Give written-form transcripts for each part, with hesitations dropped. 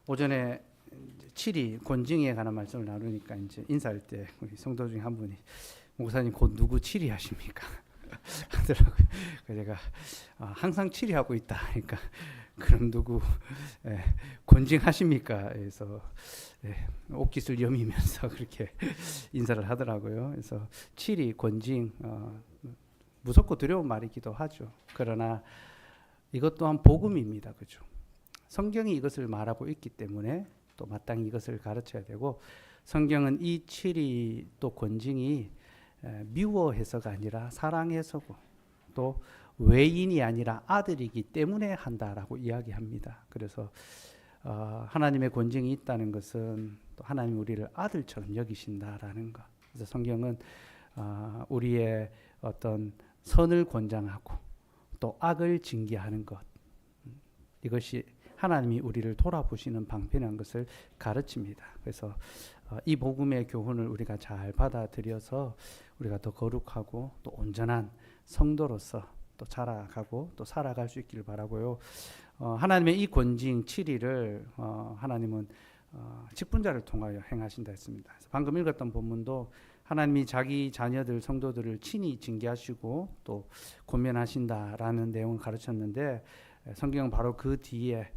오전에 7위 권징에 관한 말씀을 나누니까 이제 인사할 때 우리 성도 중에 한 분이 목사님 곧 누구 7위 하십니까? 하더라고요. 그래서 제가 항상 7위 하고 있다. 그러니까 그럼 누구 권징 하십니까? 그래서 옷깃을 여미면서 그렇게 인사를 하더라고요. 그래서 7위 권징 무섭고 두려운 말이기도 하죠. 그러나 이것 또한 복음입니다. 그죠? 성경이 이것을 말하고 있기 때문에 또 마땅히 이것을 가르쳐야 되고, 성경은 이 7위 또 권징이 미워해서가 아니라 사랑해서고 또 외인이 아니라 아들이기 때문에 한다라고 이야기합니다. 그래서 하나님의 권징이 있다는 것은 또 하나님 우리를 아들처럼 여기신다라는 것. 그래서 성경은 우리의 어떤 선을 권장하고 또 악을 징계하는 것, 이것이 하나님이 우리를 돌아보시는 방편한 것을 가르칩니다. 그래서 이 복음의 교훈을 우리가 잘 받아들여서 우리가 더 거룩하고 또 온전한 성도로서 또 자라가고 또 살아갈 수 있기를 바라고요. 하나님의 이 권징 7위를 하나님은 직분자를 통하여 행하신다 했습니다. 그래서 방금 읽었던 본문도 하나님이 자기 자녀들 성도들을 친히 징계하시고 또 권면하신다라는 내용을 가르쳤는데, 성경은 바로 그 뒤에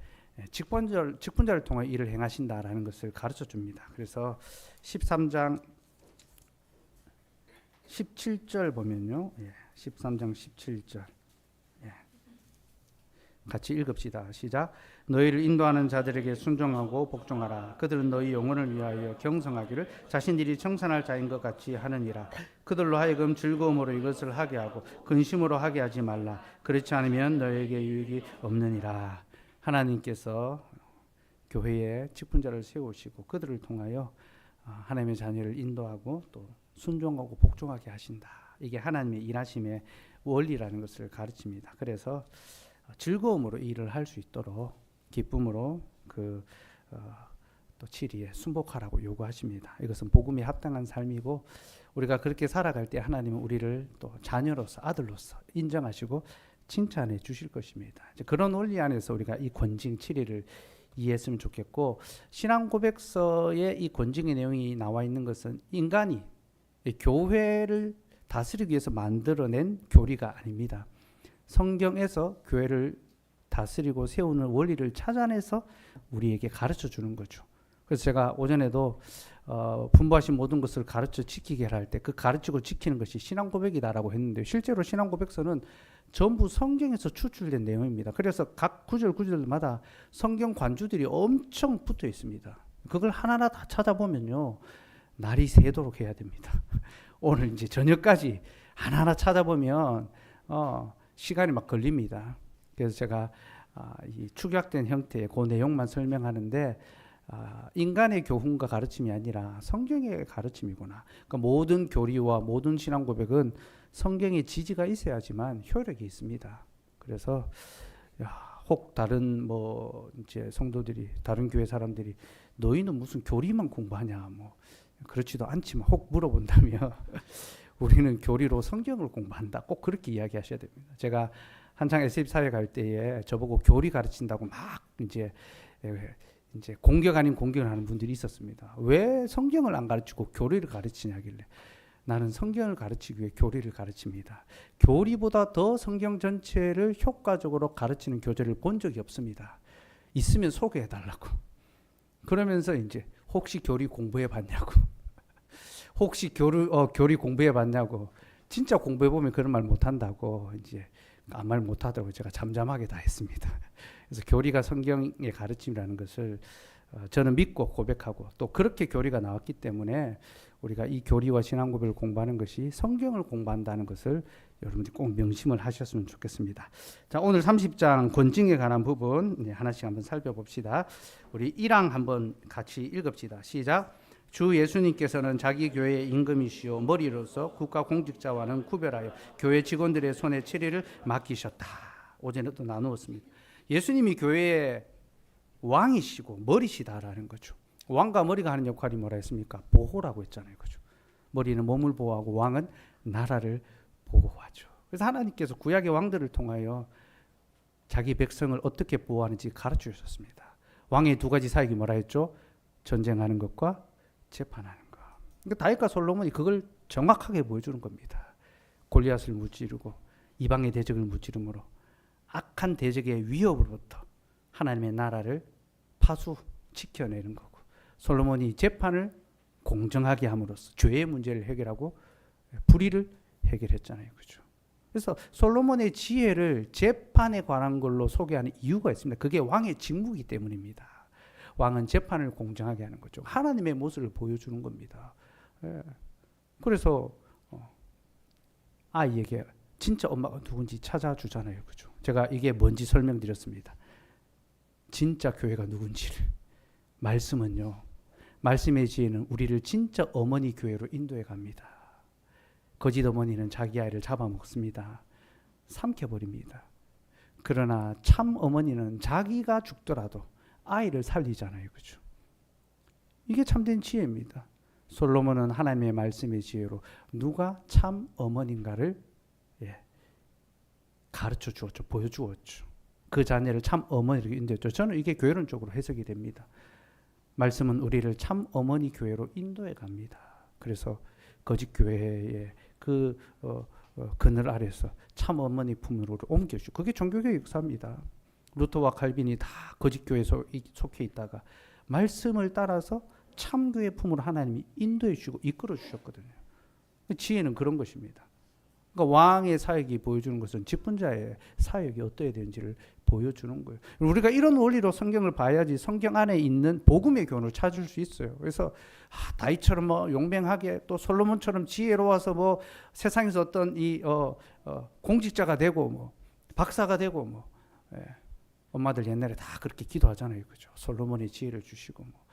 직분자를 통해 일을 행하신다라는 것을 가르쳐 줍니다. 그래서 13장 17절 보면요. 13장 17절. 같이 읽읍시다. 시작. 너희를 인도하는 자들에게 순종하고 복종하라. 그들은 너희 영혼을 위하여 경성하기를 자신들이 청산할 자인 것 같이 하느니라. 그들로 하여금 즐거움으로 이것을 하게 하고 근심으로 하게 하지 말라. 그렇지 않으면 너희에게 유익이 없느니라. 하나님께서 교회에 직분자를 세우시고 그들을 통하여 하나님의 자녀를 인도하고 또 순종하고 복종하게 하신다. 이게 하나님의 일하심의 원리라는 것을 가르칩니다. 그래서 즐거움으로 일을 할 수 있도록 기쁨으로 또 7위에 순복하라고 요구하십니다. 이것은 복음에 합당한 삶이고, 우리가 그렇게 살아갈 때 하나님은 우리를 또 자녀로서 아들로서 인정하시고 칭찬해 주실 것입니다. 이제 그런 원리 안에서 우리가 이 권징 7위를 이해했으면 좋겠고, 신앙 고백서에 이 권징의 내용이 나와 있는 것은 인간이 교회를 다스리기 위해서 만들어낸 교리가 아닙니다. 성경에서 교회를 다스리고 세우는 원리를 찾아내서 우리에게 가르쳐 주는 거죠. 그래서 제가 오전에도 분부하신 모든 것을 가르쳐 지키게 할 때 그 가르치고 지키는 것이 신앙 고백이다라고 했는데, 실제로 신앙 고백서는 전부 성경에서 추출된 내용입니다. 그래서 각 구절마다 성경 관주들이 엄청 붙어 있습니다. 그걸 하나하나 다 찾아보면요, 날이 새도록 해야 됩니다. 오늘 이제 저녁까지 하나하나 찾아보면 시간이 막 걸립니다. 그래서 제가 이 축약된 형태의 그 내용만 설명하는데, 인간의 교훈과 가르침이 아니라 성경의 가르침이구나. 그러니까 모든 교리와 모든 신앙 고백은 성경의 지지가 있어야지만 효력이 있습니다. 그래서 혹 다른 이제 성도들이, 다른 교회 사람들이 너희는 무슨 교리만 공부하냐, 그렇지도 않지만 혹 물어본다면 우리는 교리로 성경을 공부한다. 꼭 그렇게 이야기하셔야 됩니다. 제가 한창 SF 사회 갈 때에 저보고 교리 가르친다고 막 이제 공격 아닌 공격을 하는 분들이 있었습니다. 왜 성경을 안 가르치고 교리를 가르치냐길래, 나는 성경을 가르치기 위해 교리를 가르칩니다. 교리보다 더 성경 전체를 효과적으로 가르치는 교재를 본 적이 없습니다. 있으면 소개해 달라고. 그러면서 이제 혹시 교리 공부해 봤냐고. 혹시 교리 공부해 봤냐고. 진짜 공부해 보면 그런 말 못 한다고 이제 아무 말 못 하더라고. 제가 잠잠하게 다 했습니다. 그래서 교리가 성경의 가르침이라는 것을 저는 믿고 고백하고, 또 그렇게 교리가 나왔기 때문에 우리가 이 교리와 신앙 고백을 공부하는 것이 성경을 공부한다는 것을 여러분들이 꼭 명심을 하셨으면 좋겠습니다. 자, 오늘 30장 권징에 관한 부분 하나씩 한번 살펴봅시다. 우리 1항 한번 같이 읽읍시다. 시작. 주 예수님께서는 자기 교회의 임금이시오 머리로서 국가 공직자와는 구별하여 교회 직원들의 손에 7위를 맡기셨다. 어제는 또 나누었습니다. 예수님이 교회의 왕이시고 머리시다라는 거죠. 왕과 머리가 하는 역할이 뭐라 했습니까? 보호라고 했잖아요. 그죠? 머리는 몸을 보호하고 왕은 나라를 보호하죠. 그래서 하나님께서 구약의 왕들을 통하여 자기 백성을 어떻게 보호하는지 가르쳐 주셨습니다. 왕의 두 가지 사역이 뭐라 했죠? 전쟁하는 것과 재판하는 것. 그러니까 다윗과 솔로몬이 그걸 정확하게 보여주는 겁니다. 골리앗을 무찌르고 이방의 대적을 무찌름으로 악한 대적의 위협으로부터 하나님의 나라를 파수 지켜내는 거고, 솔로몬이 재판을 공정하게 함으로써 죄의 문제를 해결하고 불의를 해결했잖아요. 그죠? 그래서 솔로몬의 지혜를 재판에 관한 걸로 소개하는 이유가 있습니다. 그게 왕의 직무이기 때문입니다. 왕은 재판을 공정하게 하는 거죠. 하나님의 모습을 보여주는 겁니다. 그래서 아이에게 진짜 엄마가 누군지 찾아주잖아요. 그죠? 제가 이게 뭔지 설명드렸습니다. 진짜 교회가 누군지를. 말씀은요, 말씀의 지혜는 우리를 진짜 어머니 교회로 인도해 갑니다. 거짓 어머니는 자기 아이를 잡아먹습니다. 삼켜버립니다. 그러나 참 어머니는 자기가 죽더라도 아이를 살리잖아요. 그죠? 이게 참된 지혜입니다. 솔로몬은 하나님의 말씀의 지혜로 누가 참 어머니인가를 가르쳐 주었죠. 보여주었죠. 그 자녀를 참 어머니로 인도했죠. 저는 이게 교회론적으로 해석이 됩니다. 말씀은 우리를 참 어머니 교회로 인도해 갑니다. 그래서 거짓 교회의 그 그늘 아래서 참 어머니 품으로 옮겨주죠. 그게 종교개혁 역사입니다. 루터와 칼빈이 다 거짓 교회에 속해 있다가 말씀을 따라서 참교회 품으로 하나님이 인도해 주시고 이끌어 주셨거든요. 지혜는 그런 것입니다. 그러니까 왕의 사역이 보여주는 것은 직분자의 사역이 어떠해야 되는지를 보여주는 거예요. 우리가 이런 원리로 성경을 봐야지 성경 안에 있는 복음의 교훈을 찾을 수 있어요. 그래서 다윗처럼 뭐 용맹하게 또 솔로몬처럼 지혜로워서 뭐 세상에서 어떤 이 공직자가 되고 뭐 박사가 되고 뭐 엄마들 옛날에 다 그렇게 기도하잖아요. 그죠? 솔로몬의 지혜를 주시고 뭐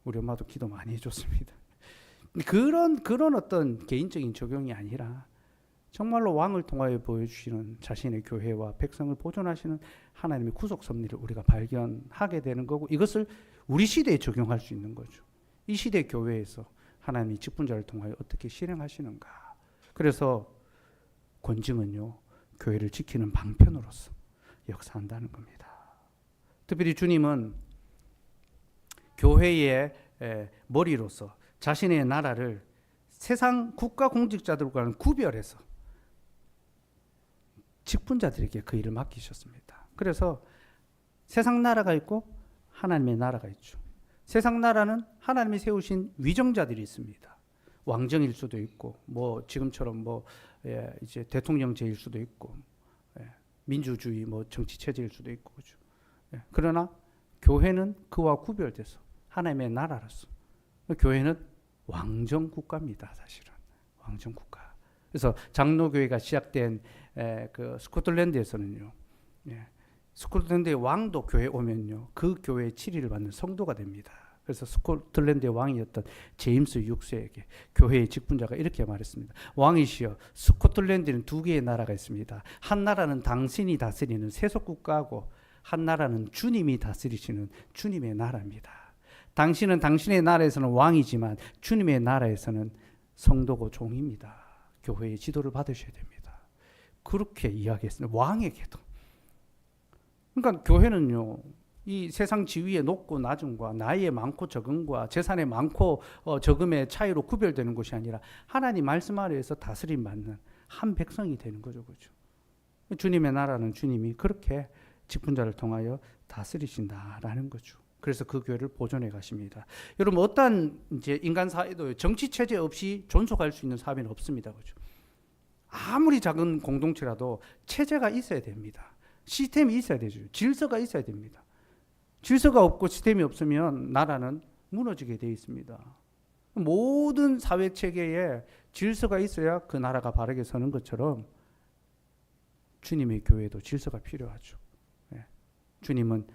우리 엄마도 기도 많이 해줬습니다. 그런 어떤 개인적인 적용이 아니라 정말로 왕을 통하여 보여주시는 자신의 교회와 백성을 보존하시는 하나님의 구속 섭리를 우리가 발견하게 되는 거고, 이것을 우리 시대에 적용할 수 있는 거죠. 이 시대 교회에서 하나님이 직분자를 통하여 어떻게 실행하시는가. 그래서 권징은요, 교회를 지키는 방편으로서 역사한다는 겁니다. 특별히 주님은 교회의 머리로서 자신의 나라를 세상 국가 공직자들과는 구별해서 직분자들에게 그 일을 맡기셨습니다. 그래서 세상 나라가 있고 하나님의 나라가 있죠. 세상 나라는 하나님이 세우신 위정자들이 있습니다. 왕정일 수도 있고, 뭐 지금처럼 뭐 이제 대통령제일 수도 있고, 민주주의 뭐 정치 체제일 수도 있고, 그죠. 그러나 교회는 그와 구별돼서 하나님의 나라로서, 교회는 왕정 국가입니다. 사실은 왕정 국가. 그래서 장로교회가 시작된 그 스코틀랜드에서는요, 스코틀랜드의 왕도 교회 오면요, 그 교회의 치리를 받는 성도가 됩니다. 그래서 스코틀랜드의 왕이었던 제임스 6세에게 교회의 직분자가 이렇게 말했습니다. 왕이시여, 스코틀랜드는 두 개의 나라가 있습니다. 한 나라는 당신이 다스리는 세속국가고, 한 나라는 주님이 다스리시는 주님의 나라입니다. 당신은 당신의 나라에서는 왕이지만 주님의 나라에서는 성도고 종입니다. 교회의 지도를 받으셔야 됩니다. 그렇게 이야기했습니다. 왕에게도. 그러니까 교회는요, 이 세상 지위의 높고 낮음과 나이의 많고 적음과 재산의 많고 적음의 차이로 구별되는 것이 아니라 하나님 말씀 아래에서 다스림 받는 한 백성이 되는 거죠. 그죠? 주님의 나라는 주님이 그렇게 직분자를 통하여 다스리신다라는 거죠. 그래서 그 교회를 보존해 가십니다. 여러분, 어떤 이제 인간 사회도 정치 체제 없이 존속할 수 있는 사회는 없습니다. 그죠? 아무리 작은 공동체라도 체제가 있어야 됩니다. 시스템이 있어야 되죠. 질서가 있어야 됩니다. 질서가 없고 시스템이 없으면 나라는 무너지게 되어 있습니다. 모든 사회 체계에 질서가 있어야 그 나라가 바르게 서는 것처럼 주님의 교회도 질서가 필요하죠. 주님은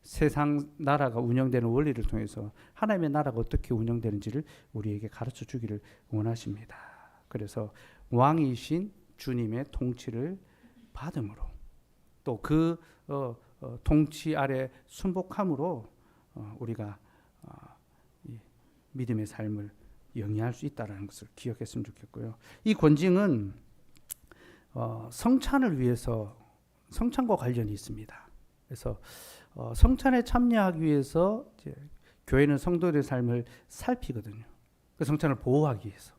세상 나라가 운영되는 원리를 통해서 하나님의 나라가 어떻게 운영되는지를 우리에게 가르쳐 주기를 원하십니다. 그래서 왕이신 주님의 통치를 받음으로, 또 그 통치 아래 순복함으로 우리가 이 믿음의 삶을 영위할 수 있다는 것을 기억했으면 좋겠고요. 이 권징은 성찬을 위해서, 성찬과 관련이 있습니다. 그래서 성찬에 참여하기 위해서 이제 교회는 성도들의 삶을 살피거든요. 그 성찬을 보호하기 위해서.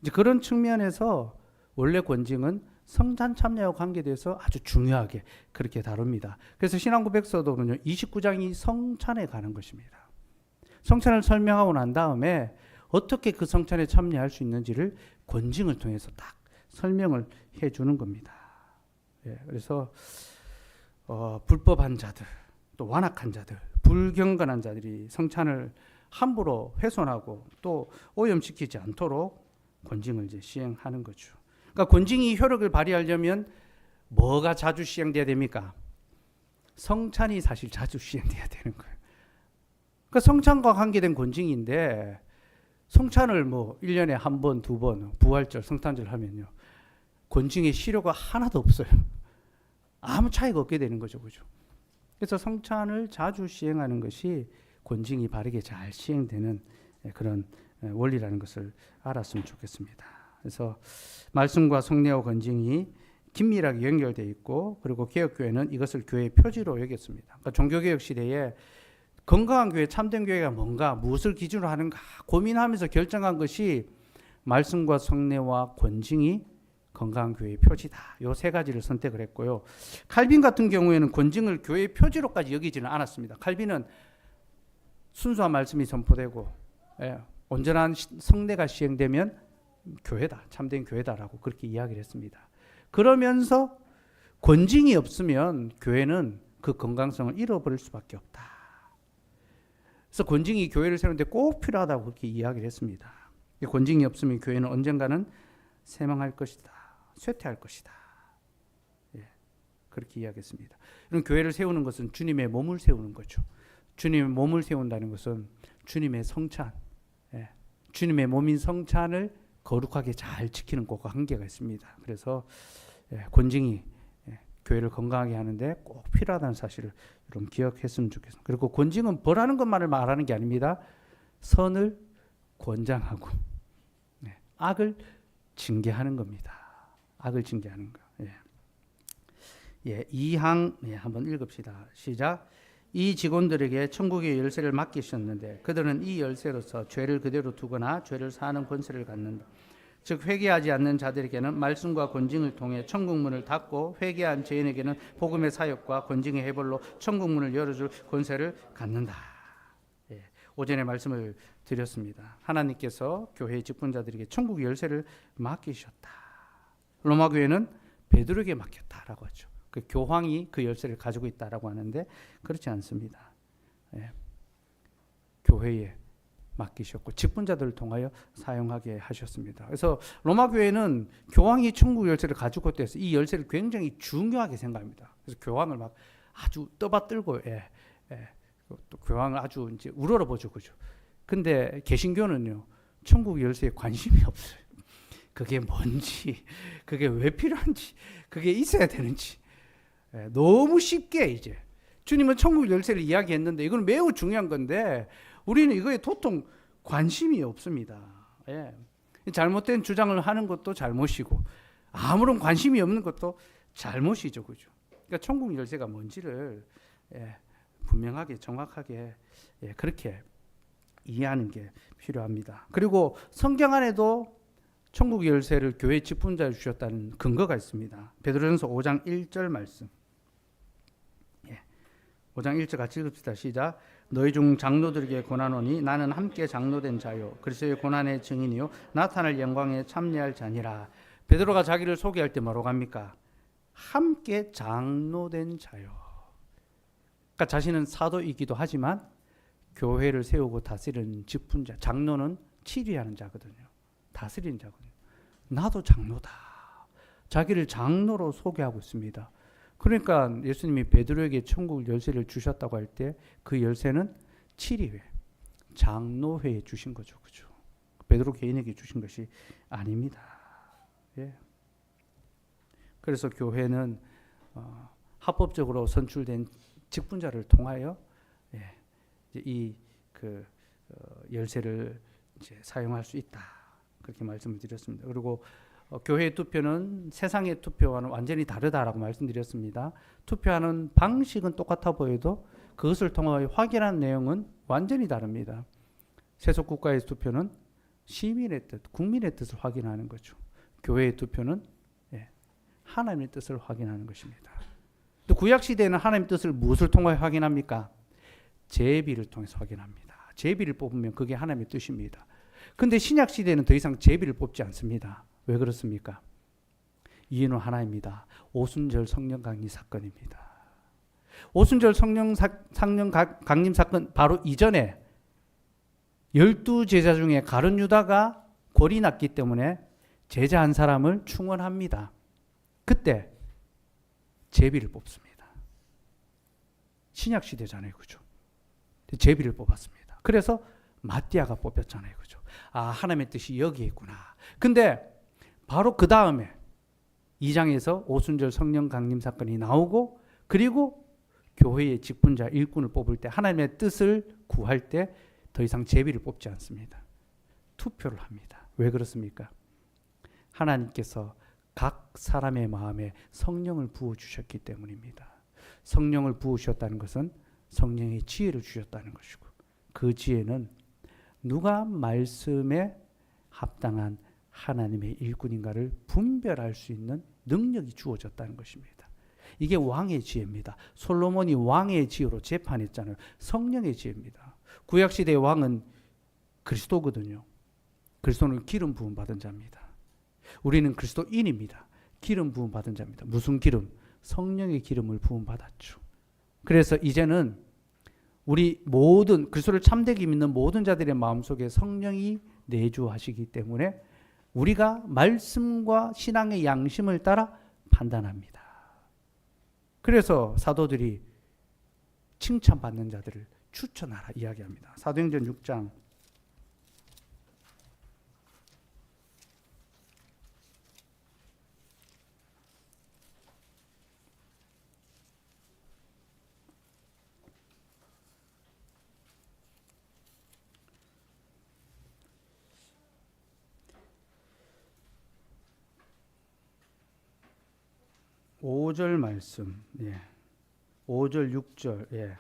이제 그런 측면에서 원래 권징은 성찬 참여와 관계돼서 아주 중요하게 그렇게 다룹니다. 그래서 신앙고백서도는요 29장이 성찬에 가는 것입니다. 성찬을 설명하고 난 다음에 어떻게 그 성찬에 참여할 수 있는지를 권징을 통해서 딱 설명을 해주는 겁니다. 예, 그래서 불법한 자들, 또 완악한 자들, 불경건한 자들이 성찬을 함부로 훼손하고 또 오염시키지 않도록 권징을 이제 시행하는 거죠. 그러니까 권징이 효력을 발휘하려면 뭐가 자주 시행돼야 됩니까? 성찬이 사실 자주 시행돼야 되는 거예요. 그러니까 성찬과 관계된 권징인데 성찬을 뭐 1년에 한 번, 두 번 부활절, 성탄절 하면요. 권징의 실효가 하나도 없어요. 아무 차이가 없게 되는 거죠. 그죠? 그래서 성찬을 자주 시행하는 것이 권징이 바르게 잘 시행되는 그런 원리라는 것을 알았으면 좋겠습니다. 그래서 말씀과 성례와 권징이 긴밀하게 연결되어 있고 그리고 개혁교회는 이것을 교회의 표지로 여겼습니다. 그러니까 종교개혁 시대에 건강한 교회, 참된 교회가 뭔가, 무엇을 기준으로 하는가 고민하면서 결정한 것이 말씀과 성례와 권징이 건강한 교회의 표지다. 이 세 가지를 선택을 했고요. 칼빈 같은 경우에는 권징을 교회의 표지로까지 여기지는 않았습니다. 칼빈은 순수한 말씀이 선포되고 온전한 성례가 시행되면 교회다, 참된 교회다라고 그렇게 이야기를 했습니다. 그러면서 권징이 없으면 교회는 그 건강성을 잃어버릴 수밖에 없다. 그래서 권징이 교회를 세우는데 꼭 필요하다고 그렇게 이야기를 했습니다. 권징이 없으면 교회는 언젠가는 쇠망할 것이다, 쇠퇴할 것이다. 예, 그렇게 이야기했습니다. 이런 교회를 세우는 것은 주님의 몸을 세우는 거죠. 주님의 몸을 세운다는 것은 주님의 성찬, 주님의 몸인 성찬을 거룩하게 잘 지키는 것과 관계가 있습니다. 그래서 권징이 교회를 건강하게 하는데 꼭 필요하다는 사실을 여러분 기억했으면 좋겠습니다. 그리고 권징은 벌하는 것만을 말하는 게 아닙니다. 선을 권장하고 악을 징계하는 겁니다. 악을 징계하는 거. 예, 2항 한번 읽읍시다. 시작. 이 직원들에게 천국의 열쇠를 맡기셨는데 그들은 이 열쇠로서 죄를 그대로 두거나 죄를 사하는 권세를 갖는다. 즉 회개하지 않는 자들에게는 말씀과 권징을 통해 천국문을 닫고 회개한 죄인에게는 복음의 사역과 권징의 해벌로 천국문을 열어줄 권세를 갖는다. 예, 오전에 말씀을 드렸습니다. 하나님께서 교회의 직분자들에게 천국 열쇠를 맡기셨다. 로마 교회는 베드로에게 맡겼다라고 하죠. 그 교황이 그 열쇠를 가지고 있다라고 하는데 그렇지 않습니다. 예, 교회에 맡기셨고 직분자들을 통하여 사용하게 하셨습니다. 그래서 로마 교회는 교황이 천국 열쇠를 가지고 있다해서 이 열쇠를 굉장히 중요하게 생각합니다. 그래서 교황을 막 아주 떠받들고 또 교황을 아주 이제 우러러보죠, 그죠? 근데 개신교는요 천국 열쇠에 관심이 없어요. 그게 뭔지, 그게 왜 필요한지, 그게 있어야 되는지 너무 쉽게 이제 주님은 천국 열쇠를 이야기했는데 이건 매우 중요한 건데. 우리는 이거에 도통 관심이 없습니다. 예. 잘못된 주장을 하는 것도 잘못이고 아무런 관심이 없는 것도 잘못이죠, 그죠? 그러니까 천국 열쇠가 뭔지를 분명하게 정확하게 그렇게 이해하는 게 필요합니다. 그리고 성경 안에도 천국 열쇠를 교회 직분자에 주셨다는 근거가 있습니다. 베드로전서 5장 1절 말씀. 5장 1절 같이 읽읍시다. 시작. 너희 중 장로들에게 권하노니 나는 함께 장로된 자요 그리스도의 고난의 증인이요 나타날 영광에 참여할 자니라. 베드로가 자기를 소개할 때 뭐라고 합니까? 함께 장로된 자요. 그러니까 자신은 사도이기도 하지만 교회를 세우고 다스리는 직분자. 장로는 치리하는 자거든요. 다스리는 자거든요. 나도 장로다. 자기를 장로로 소개하고 있습니다. 그러니까 예수님이 베드로에게 천국 열쇠를 주셨다고 할 때 그 열쇠는 치리회, 장로회에 주신 거죠. 그죠? 베드로 개인에게 주신 것이 아닙니다. 예. 그래서 교회는 합법적으로 선출된 직분자를 통하여 이 열쇠를 이제 사용할 수 있다. 그렇게 말씀을 드렸습니다. 그리고 교회의 투표는 세상의 투표와는 완전히 다르다라고 말씀드렸습니다. 투표하는 방식은 똑같아 보여도 그것을 통하여 확인한 내용은 완전히 다릅니다. 세속 국가의 투표는 시민의 뜻, 국민의 뜻을 확인하는 거죠. 교회의 투표는 하나님의 뜻을 확인하는 것입니다. 또 구약 시대에는 하나님의 뜻을 무엇을 통하여 확인합니까? 제비를 통해서 확인합니다. 제비를 뽑으면 그게 하나님의 뜻입니다. 근데 신약 시대는 더 이상 제비를 뽑지 않습니다. 왜 그렇습니까? 이유는 하나입니다. 오순절 성령 강림 사건입니다. 오순절 성령 강림 사건 바로 이전에 12제자 중에 가룟 유다가 골이 났기 때문에 제자 한 사람을 충원합니다. 그때 제비를 뽑습니다. 신약 시대잖아요. 그죠? 제비를 뽑았습니다. 그래서 마띠아가 뽑혔잖아요. 그죠? 아, 하나님의 뜻이 여기에 있구나. 근데 바로 그 다음에 2장에서 오순절 성령 강림 사건이 나오고, 그리고 교회의 직분자 일꾼을 뽑을 때, 하나님의 뜻을 구할 때 더 이상 제비를 뽑지 않습니다. 투표를 합니다. 왜 그렇습니까? 하나님께서 각 사람의 마음에 성령을 부어주셨기 때문입니다. 성령을 부으셨다는 것은 성령의 지혜를 주셨다는 것이고, 그 지혜는 누가 말씀에 합당한 하나님의 일꾼인가를 분별할 수 있는 능력이 주어졌다는 것입니다. 이게 왕의 지혜입니다. 솔로몬이 왕의 지혜로 재판했잖아요. 성령의 지혜입니다. 구약시대의 왕은 그리스도거든요. 그리스도는 기름 부음 받은 자입니다. 우리는 그리스도인입니다. 기름 부음 받은 자입니다. 무슨 기름? 성령의 기름을 부음 받았죠. 그래서 이제는 우리 모든 그리스도를 참되게 믿는 모든 자들의 마음속에 성령이 내주하시기 때문에 우리가 말씀과 신앙의 양심을 따라 판단합니다. 그래서 사도들이 칭찬받는 자들을 추천하라 이야기합니다. 사도행전 6장 5절 말씀, 5절 6절,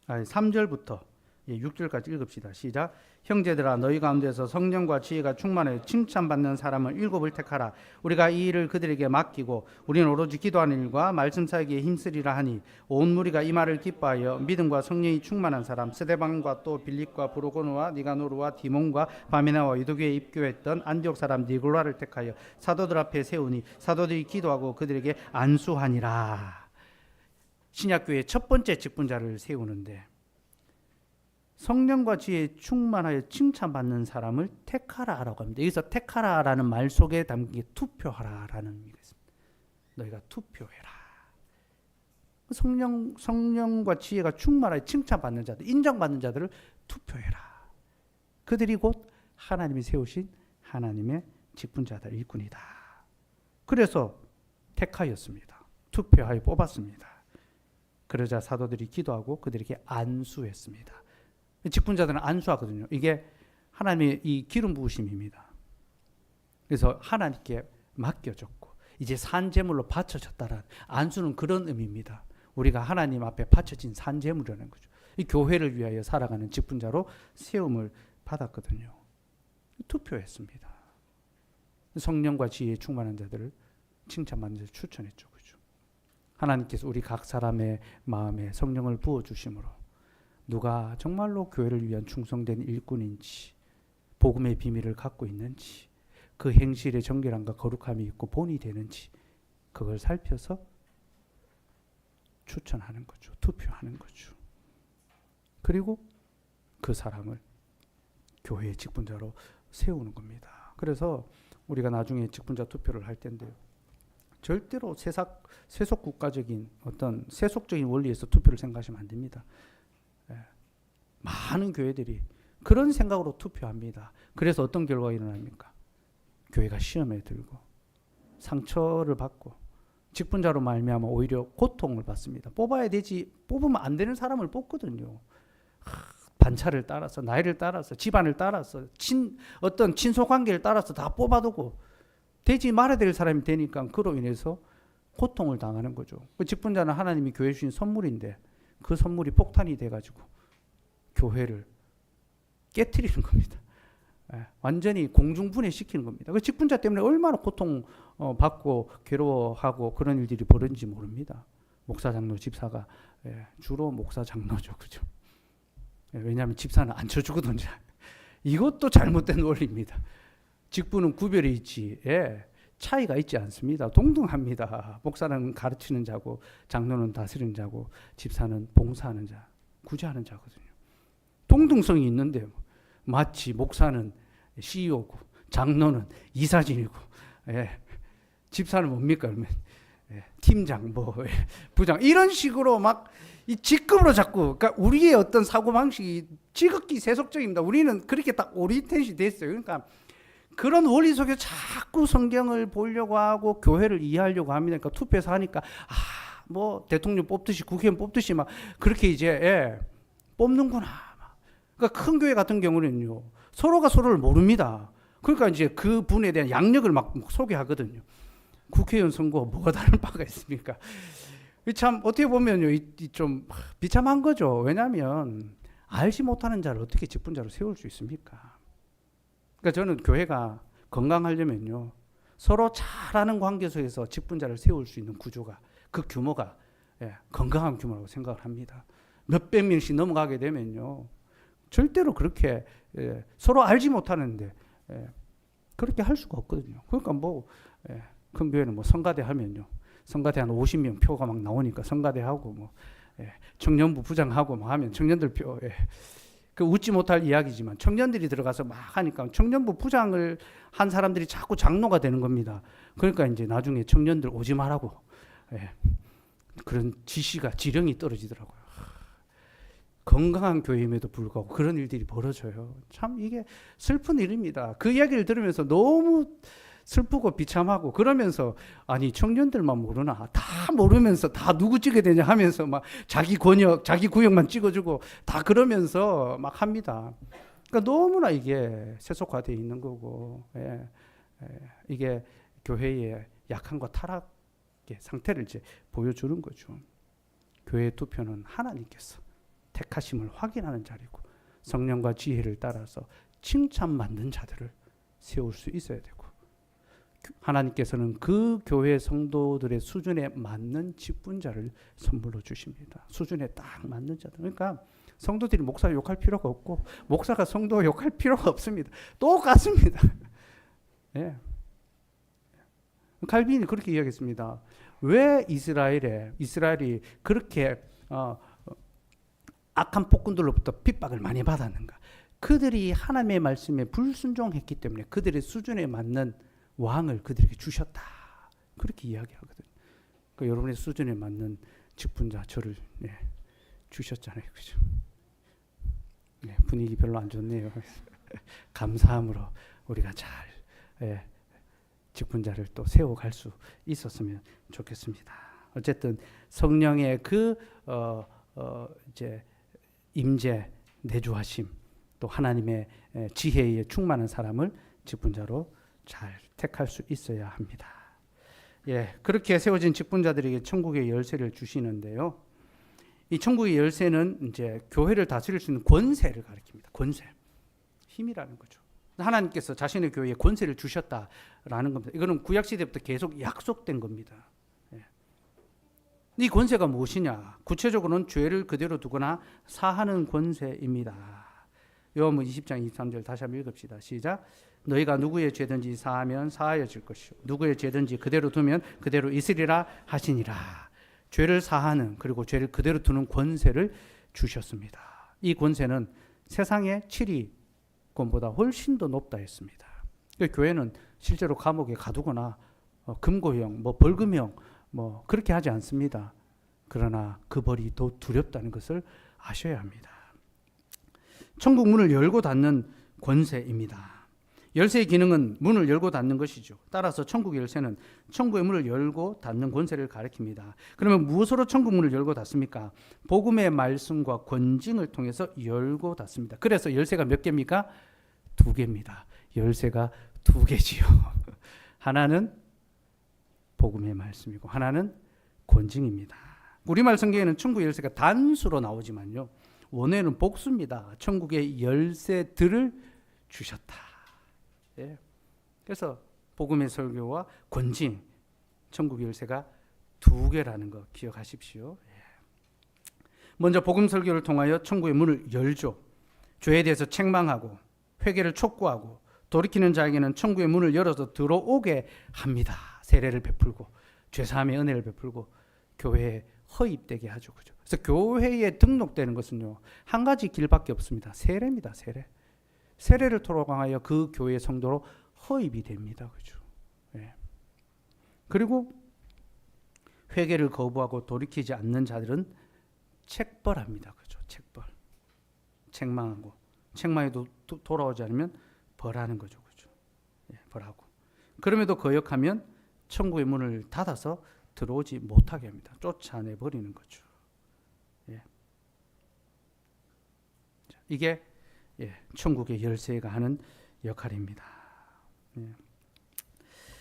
3절부터 6절까지 읽읍시다. 시작. 형제들아, 너희 가운데서 성령과 지혜가 충만하여 칭찬받는 사람을 7을 택하라. 우리가 이 일을 그들에게 맡기고 우리는 오로지 기도하는 일과 말씀 사역에 힘쓰리라 하니, 온 무리가 이 말을 기뻐하여 믿음과 성령이 충만한 사람 스데반과 또 빌립과 브로고노와 니가노르와 디몬과 바메나와 유도교에 입교했던 안디옥 사람 니골라를 택하여 사도들 앞에 세우니, 사도들이 기도하고 그들에게 안수하니라. 신약교회의 첫 번째 직분자를 세우는데, 성령과 지혜에 충만하여 칭찬받는 사람을 택하라라고 합니다. 여기서 택하라라는 말 속에 담긴 게 투표하라라는 의미가 있습니다. 너희가 투표해라. 성령과 지혜가 충만하여 칭찬받는 자들, 인정받는 자들을 투표해라. 그들이 곧 하나님이 세우신 하나님의 직분자들, 일꾼이다. 그래서 택하였습니다. 투표하여 뽑았습니다. 그러자 사도들이 기도하고 그들에게 안수했습니다. 직분자들은 안수하거든요. 이게 하나님의 이 기름 부으심입니다. 그래서 하나님께 맡겨졌고 이제 산제물로 바쳐졌다는, 안수는 그런 의미입니다. 우리가 하나님 앞에 바쳐진 산제물이라는 거죠. 이 교회를 위하여 살아가는 직분자로 세움을 받았거든요. 투표했습니다. 성령과 지혜에 충만한 자들을 칭찬받는 자를 추천했죠. 그죠? 하나님께서 우리 각 사람의 마음에 성령을 부어주심으로 누가 정말로 교회를 위한 충성된 일꾼인지, 복음의 비밀을 갖고 있는지, 그 행실의 정결함과 거룩함이 있고 본이 되는지, 그걸 살펴서 추천하는 거죠. 투표하는 거죠. 그리고 그 사람을 교회의 직분자로 세우는 겁니다. 그래서 우리가 나중에 직분자 투표를 할 텐데요, 절대로 세속 국가적인 어떤 세속적인 원리에서 투표를 생각하시면 안 됩니다. 많은 교회들이 그런 생각으로 투표합니다. 그래서 어떤 결과가 일어납니까? 교회가 시험에 들고 상처를 받고 직분자로 말미암아 오히려 고통을 받습니다. 뽑아야 되지, 뽑으면 안 되는 사람을 뽑거든요. 반차를 따라서, 나이를 따라서, 집안을 따라서, 어떤 친소관계를 따라서 다 뽑아두고 되지 말아야 될 사람이 되니까 그로 인해서 고통을 당하는 거죠. 그 직분자는 하나님이 교회 주신 선물인데 그 선물이 폭탄이 돼가지고 교회를 깨트리는 겁니다. 완전히 공중분해시키는 겁니다. 그 직분자 때문에 얼마나 고통받고 괴로워하고 그런 일들이 벌어진지 모릅니다. 목사, 장로, 집사가 주로 목사, 장로죠. 그죠? 왜냐하면 집사는 안 쳐주거든요. 이것도 잘못된 원리입니다. 직분은 구별이 있지 차이가 있지 않습니다. 동등합니다. 목사는 가르치는 자고 장로는 다스리는 자고 집사는 봉사하는 자, 구제하는 자거든요. 동등성이 있는데 마치 목사는 CEO고 장로는 이사진이고 집사는 뭡니까? 그러면 팀장, 부장 이런 식으로 막 이 직급으로 자꾸 그러니까 우리의 어떤 사고 방식이 지극히 세속적입니다. 우리는 그렇게 딱 오리텐시 됐어요. 그러니까 그런 원리 속에 자꾸 성경을 보려고 하고 교회를 이해하려고 합니다. 그러니까 투표해서 하니까 뭐 대통령 뽑듯이 국회의원 뽑듯이 막 그렇게 이제 뽑는구나. 그러니까 큰 교회 같은 경우는요 서로가 서로를 모릅니다. 그러니까 이제 그 분에 대한 양력을 막 소개하거든요. 국회의원 선거 뭐가 다른 바가 있습니까? 참 어떻게 보면요 좀 비참한 거죠. 왜냐하면 알지 못하는 자를 어떻게 직분자로 세울 수 있습니까? 그러니까 저는 교회가 건강하려면요 서로 잘하는 관계 속에서 직분자를 세울 수 있는 구조가 그 규모가 건강한 규모라고 생각을 합니다. 몇백 명씩 넘어가게 되면요 절대로 그렇게 서로 알지 못하는데 그렇게 할 수가 없거든요. 그러니까 큰 교회는 성가대 하면요 성가대 한 50명 표가 막 나오니까 성가대 하고 청년부 부장하고 막 하면 청년들 표 그 웃지 못할 이야기지만 청년들이 들어가서 막 하니까 청년부 부장을 한 사람들이 자꾸 장로가 되는 겁니다. 그러니까 이제 나중에 청년들 오지 말라고 그런 지시가 지령이 떨어지더라고요. 건강한 교회임에도 불구하고 그런 일들이 벌어져요. 참 이게 슬픈 일입니다. 그 이야기를 들으면서 너무 슬프고 비참하고 그러면서 아니 청년들만 모르나 다 모르면서 다 누구 찍게 되냐 하면서 막 자기 권역 자기 구역만 찍어주고 다 그러면서 막 합니다. 그러니까 너무나 이게 세속화되어 있는 거고 이게 교회의 약함과 타락의 상태를 이제 보여주는 거죠. 교회의 투표는 하나님께서 택하심을 확인하는 자리고 성령과 지혜를 따라서 칭찬받는 자들을 세울 수 있어야 되고 하나님께서는 그 교회 성도들의 수준에 맞는 직분자를 선물로 주십니다. 수준에 딱 맞는 자들. 그러니까 성도들이 목사 욕할 필요가 없고 목사가 성도 욕할 필요가 없습니다. 똑같습니다. 칼빈이 그렇게 이야기했습니다. 왜 이스라엘이 그렇게 악한 폭군들로부터 핍박을 많이 받았는가? 그들이 하나님의 말씀에 불순종했기 때문에 그들의 수준에 맞는 왕을 그들에게 주셨다. 그렇게 이야기하거든요. 그러니까 여러분의 수준에 맞는 직분자 저를 주셨잖아요. 그죠? 분위기 별로 안 좋네요. 감사함으로 우리가 잘 직분자를 또 세워갈 수 있었으면 좋겠습니다. 어쨌든 성령의 그 이제 임재 내주하심 또 하나님의 지혜에 충만한 사람을 직분자로 잘 택할 수 있어야 합니다. 그렇게 세워진 직분자들에게 천국의 열쇠를 주시는데요. 이 천국의 열쇠는 이제 교회를 다스릴 수 있는 권세를 가리킵니다. 권세, 힘이라는 거죠. 하나님께서 자신의 교회에 권세를 주셨다라는 겁니다. 이거는 구약 시대부터 계속 약속된 겁니다. 이 권세가 무엇이냐? 구체적으로는 죄를 그대로 두거나 사하는 권세입니다. 요한복음 20장 23절 다시 한번 읽읍시다. 시작. 너희가 누구의 죄든지 사하면 사하여질 것이요 누구의 죄든지 그대로 두면 그대로 있으리라 하시니라. 죄를 사하는 그리고 죄를 그대로 두는 권세를 주셨습니다. 이 권세는 세상의 치리권보다 훨씬 더 높다 했습니다. 교회는 실제로 감옥에 가두거나 금고형, 벌금형 그렇게 하지 않습니다. 그러나 그 벌이 더 두렵다는 것을 아셔야 합니다. 천국 문을 열고 닫는 권세입니다. 열쇠의 기능은 문을 열고 닫는 것이죠. 따라서 천국의 열쇠는 천국의 문을 열고 닫는 권세를 가리킵니다. 그러면 무엇으로 천국 문을 열고 닫습니까? 복음의 말씀과 권징을 통해서 열고 닫습니다. 그래서 열쇠가 몇 개입니까? 2개입니다. 열쇠가 2개지요. 하나는 복음의 말씀이고 하나는 권징입니다. 우리말 성경에는 천국 열쇠가 단수로 나오지만요, 원어에는 복수입니다. 천국의 열쇠들을 주셨다. 예. 그래서 복음의 설교와 권징, 천국 열쇠가 두 개라는 거 기억하십시오. 예. 먼저 복음 설교를 통하여 천국의 문을 열죠. 죄에 대해서 책망하고 회개를 촉구하고 돌이키는 자에게는 천국의 문을 열어서 들어오게 합니다. 세례를 베풀고 죄사함의 은혜를 베풀고 교회에 허입되게 하죠. 그죠? 그래서 교회에 등록되는 것은요, 한 가지 길밖에 없습니다. 세례입니다. 세례. 세례를 통하여 그 교회 성도로 허입이 됩니다. 그죠? 예. 그리고 회개를 거부하고 돌이키지 않는 자들은 책벌합니다. 그죠? 책벌. 책망하고 책망해도 돌아오지 않으면 벌하는 거죠. 그죠? 예, 벌하고. 그럼에도 거역하면 천국의 문을 닫아서 들어오지 못하게 합니다. 쫓아내 버리는 거죠. 예. 자, 이게 천국의 열쇠가 하는 역할입니다. 예.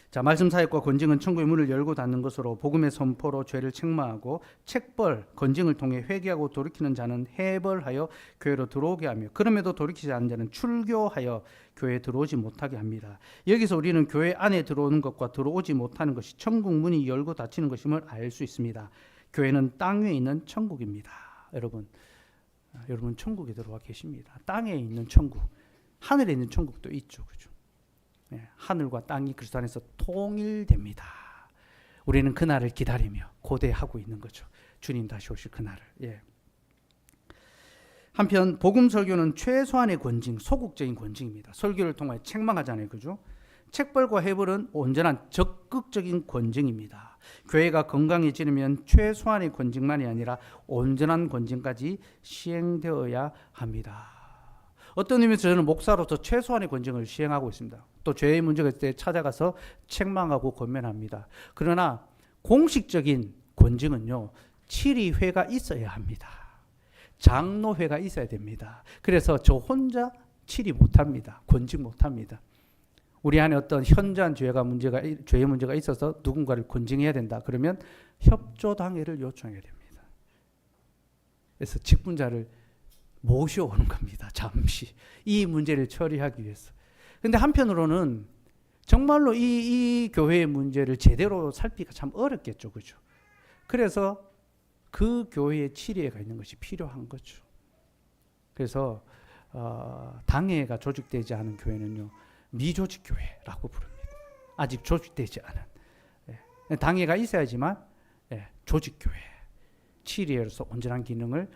자, 말씀 사역과 권징은 천국의 문을 열고 닫는 것으로 복음의 선포로 죄를 책망하고 책벌, 권징을 통해 회개하고 돌이키는 자는 해벌하여 교회로 들어오게 하며 그럼에도 돌이키지 않는 자는 출교하여 교회에 들어오지 못하게 합니다. 여기서 우리는 교회 안에 들어오는 것과 들어오지 못하는 것이 천국 문이 열고 닫히는 것임을 알 수 있습니다. 교회는 땅 위에 있는 천국입니다. 여러분 천국에 들어와 계십니다. 땅에 있는 천국, 하늘에 있는 천국도 있죠. 그죠? 예, 하늘과 땅이 그리스도 안에서 통일됩니다. 우리는 그날을 기다리며 고대하고 있는 거죠. 주님 다시 오실 그날을. 예. 한편 복음 설교는 최소한의 권징, 소극적인 권징입니다. 설교를 통해 책망하잖아요. 그죠? 책벌과 해벌은 온전한 적극적인 권징입니다. 교회가 건강해지려면 최소한의 권징만이 아니라 온전한 권징까지 시행되어야 합니다. 어떤 의미에서 저는 목사로서 최소한의 권징을 시행하고 있습니다. 또 죄의 문제가 있을 때 찾아가서 책망하고 권면합니다. 그러나 공식적인 권징은요, 치리회가 있어야 합니다. 장로회가 있어야 됩니다. 그래서 저 혼자 치리 못합니다. 권징 못합니다. 우리 안에 어떤 현저한 죄의 문제가 있어서 누군가를 권징해야 된다. 그러면 협조당회를 요청해야 됩니다. 그래서 직분자를 모셔오는 겁니다. 잠시 이 문제를 처리하기 위해서. 근데 한편으로는 정말로 이 교회의 문제를 제대로 살피기가 참 어렵겠죠. 그죠? 그래서 그 교회에 치리회가 있는 것이 필요한 거죠. 그래서 당회가 조직되지 않은 교회는요, 미조직 교회라고 부릅니다. 아직 조직되지 않은. 당회가 있어야지만 조직 교회, 치리회로서 온전한 기능을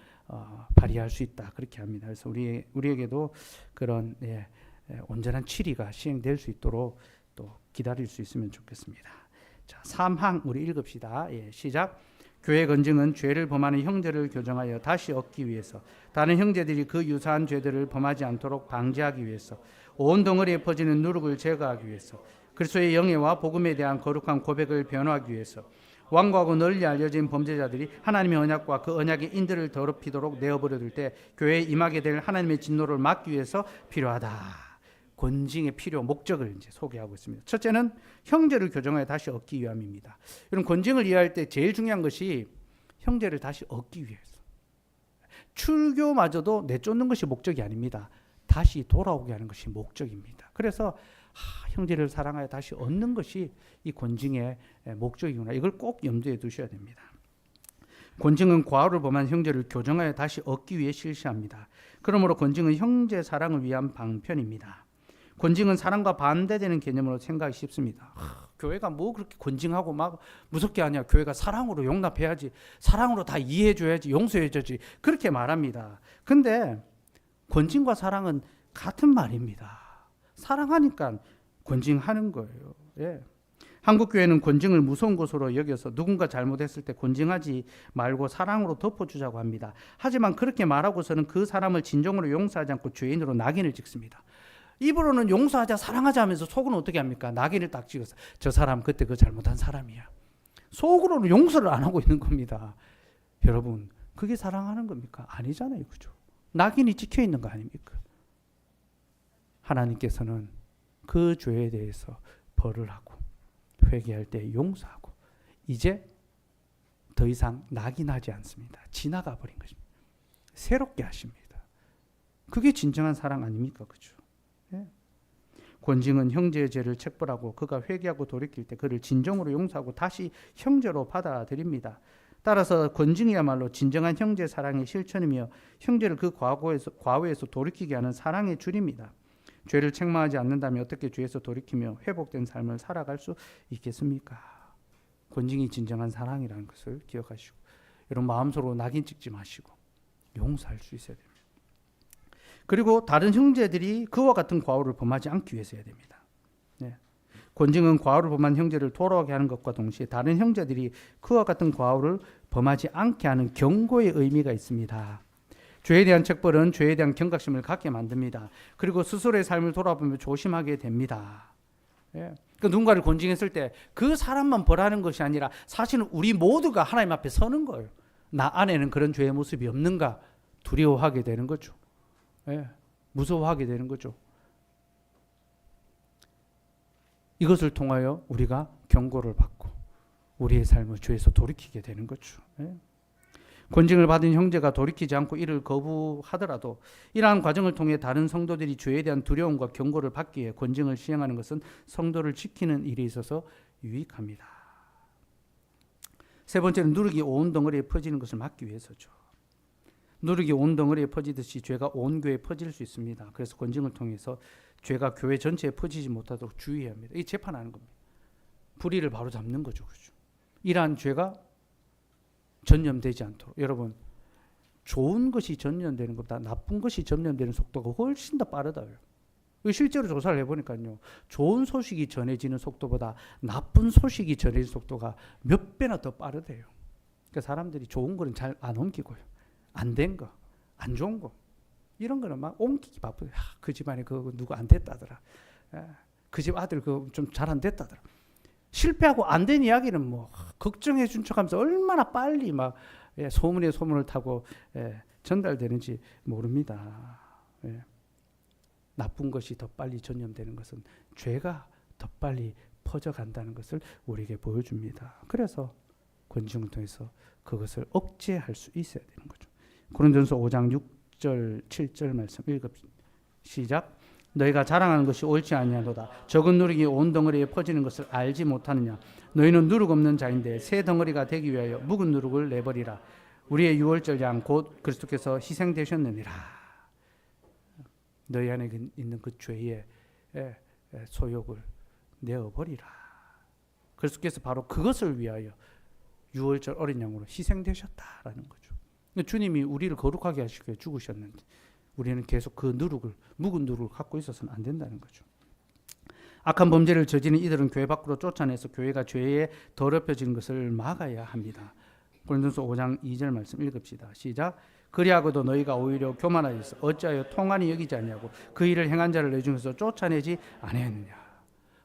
발휘할 수 있다. 그렇게 합니다. 그래서 우리에게도 그런 온전한 치리가 시행될 수 있도록 또 기다릴 수 있으면 좋겠습니다. 자, 3항 우리 읽읍시다. 시작. 교회 권징은 죄를 범하는 형제를 교정하여 다시 얻기 위해서, 다른 형제들이 그 유사한 죄들을 범하지 않도록 방지하기 위해서, 온 덩어리에 퍼지는 누룩을 제거하기 위해서, 그리스도의 영예와 복음에 대한 거룩한 고백을 변호하기 위해서, 완고하고 널리 알려진 범죄자들이 하나님의 언약과 그 언약의 인들을 더럽히도록 내어버려둘 때 교회에 임하게 될 하나님의 진노를 막기 위해서 필요하다. 권징의 필요, 목적을 이제 소개하고 있습니다. 첫째는 형제를 교정하여 다시 얻기 위함입니다. 이런 권징을 이해할 때 제일 중요한 것이 형제를 다시 얻기 위해서. 출교마저도 내쫓는 것이 목적이 아닙니다. 다시 돌아오게 하는 것이 목적입니다. 그래서 형제를 사랑하여 다시 얻는 것이 이 권징의 목적이구나. 이걸 꼭 염두에 두셔야 됩니다. 권징은 과오를 범한 형제를 교정하여 다시 얻기 위해 실시합니다. 그러므로 권징은 형제 사랑을 위한 방편입니다. 권징은 사랑과 반대되는 개념으로 생각이 쉽습니다. 교회가 뭐 그렇게 권징하고 막 무섭게 하냐. 교회가 사랑으로 용납해야지. 사랑으로 다 이해해줘야지. 용서해줘야지. 그렇게 말합니다. 근데 권징과 사랑은 같은 말입니다. 사랑하니까 권징하는 거예요. 예. 한국 교회는 권징을 무서운 것으로 여겨서 누군가 잘못했을 때 권징하지 말고 사랑으로 덮어주자고 합니다. 하지만 그렇게 말하고서는 그 사람을 진정으로 용서하지 않고 죄인으로 낙인을 찍습니다. 입으로는 용서하자, 사랑하자 하면서 속으로는 어떻게 합니까? 낙인을 딱 찍어서 저 사람 그때 그 잘못한 사람이야. 속으로는 용서를 안 하고 있는 겁니다. 여러분, 그게 사랑하는 겁니까? 아니잖아요. 그죠? 낙인이 찍혀 있는 거 아닙니까? 하나님께서는 그 죄에 대해서 벌을 하고 회개할 때 용서하고 이제 더 이상 낙인하지 않습니다. 지나가 버린 것입니다. 새롭게 하십니다. 그게 진정한 사랑 아닙니까? 그죠? 예. 권징은 형제의 죄를 책벌하고 그가 회개하고 돌이킬 때 그를 진정으로 용서하고 다시 형제로 받아들입니다. 따라서 권징이야말로 진정한 형제 사랑의 실천이며 형제를 그 과거에서 돌이키게 하는 사랑의 줄입니다. 죄를 책망하지 않는다면 어떻게 죄에서 돌이키며 회복된 삶을 살아갈 수 있겠습니까? 권징이 진정한 사랑이라는 것을 기억하시고 여러분 마음속으로 낙인 찍지 마시고 용서할 수 있어야 됩니다. 그리고 다른 형제들이 그와 같은 과오를 범하지 않기 위해서 해야 됩니다. 네. 권징은 과오를 범한 형제를 돌아오게 하는 것과 동시에 다른 형제들이 그와 같은 과오를 범하지 않게 하는 경고의 의미가 있습니다. 죄에 대한 책벌은 죄에 대한 경각심을 갖게 만듭니다. 그리고 스스로의 삶을 돌아보며 조심하게 됩니다. 예. 그 누군가를 권징했을 때 그 사람만 벌하는 것이 아니라 사실은 우리 모두가 하나님 앞에 서는 거예요. 나 안에는 그런 죄의 모습이 없는가 두려워하게 되는 거죠. 예. 무서워하게 되는 거죠. 이것을 통하여 우리가 경고를 받고 우리의 삶을 죄에서 돌이키게 되는 거죠. 예. 권징을 받은 형제가 돌이키지 않고 이를 거부하더라도 이러한 과정을 통해 다른 성도들이 죄에 대한 두려움과 경고를 받기 위해 권징을 시행하는 것은 성도를 지키는 일에 있어서 유익합니다. 세 번째는 누룩이 온 덩어리에 퍼지는 것을 막기 위해서죠. 누룩이 온 덩어리에 퍼지듯이 죄가 온 교회에 퍼질 수 있습니다. 그래서 권징을 통해서 죄가 교회 전체에 퍼지지 못하도록 주의해야 합니다. 이 재판하는 겁니다. 불의를 바로 잡는 거죠. 그렇죠? 이러한 죄가 전염되지 않도록. 여러분, 좋은 것이 전염되는 것보다 나쁜 것이 전염되는 속도가 훨씬 더 빠르다요. 실제로 조사를 해보니까요. 좋은 소식이 전해지는 속도보다 나쁜 소식이 전해지는 속도가 몇 배나 더 빠르대요. 그러니까 사람들이 좋은 거는 잘 안 옮기고요. 안 된 거, 안 좋은 거 이런 거는 막 옮기기 바쁘요. 그 집안에 그 누구 안 됐다더라. 그 집 아들 그 좀 잘 안 됐다더라. 실패하고 안 된 이야기는 뭐 걱정해 준 척하면서 얼마나 빨리 막 소문에 소문을 타고 전달되는지 모릅니다. 나쁜 것이 더 빨리 전염되는 것은 죄가 더 빨리 퍼져간다는 것을 우리에게 보여줍니다. 그래서 권징을 통해서 그것을 억제할 수 있어야 되는 거죠. 고린도전서 5장 6절 7절 말씀 시작. 너희가 자랑하는 것이 옳지 아니하도다. 적은 누룩이 온 덩어리에 퍼지는 것을 알지 못하느냐. 너희는 누룩 없는 자인데 새 덩어리가 되기 위하여 묵은 누룩을 내버리라. 우리의 유월절 양 곧 그리스도께서 희생되셨느니라. 너희 안에 있는 그 죄의 소욕을 내어버리라. 그리스도께서 바로 그것을 위하여 유월절 어린 양으로 희생되셨다라는 거죠. 주님이 우리를 거룩하게 하시기 위해 죽으셨는데 우리는 계속 그 누룩을 묵은 누룩을 갖고 있어서는 안 된다는 거죠. 악한 범죄를 저지른 이들은 교회 밖으로 쫓아내서 교회가 죄에 더럽혀지는 것을 막아야 합니다. 고린도전서 5장 2절 말씀 읽읍시다. 시작. 그리하고도 너희가 오히려 교만하여서 어찌하여 통한이 여기지 아니하고 그 일을 행한 자를 내 중에서 쫓아내지 아니하느냐.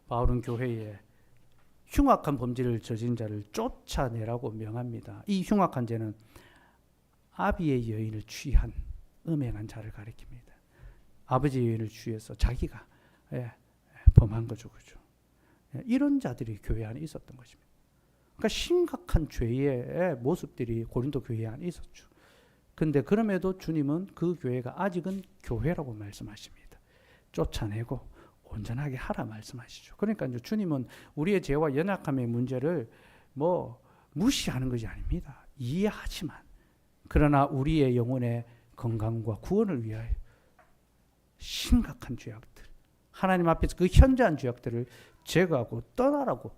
바울은 교회에 흉악한 범죄를 저지른 자를 쫓아내라고 명합니다. 이 흉악한 죄는 아비의 여인을 취한 음행한 자를 가리킵니다. 아버지의 여인을 취해서 자기가 범한 거죠. 그죠? 이런 자들이 교회 안에 있었던 것입니다. 그러니까 심각한 죄의 모습들이 고린도 교회 안에 있었죠. 근데 그럼에도 주님은 그 교회가 아직은 교회라고 말씀하십니다. 쫓아내고 온전하게 하라 말씀하시죠. 그러니까 이제 주님은 우리의 죄와 연약함의 문제를 뭐 무시하는 것이 아닙니다. 이해하지만 그러나 우리의 영혼의 건강과 구원을 위하여 심각한 죄악들, 하나님 앞에서 그 현저한 죄악들을 제거하고 떠나라고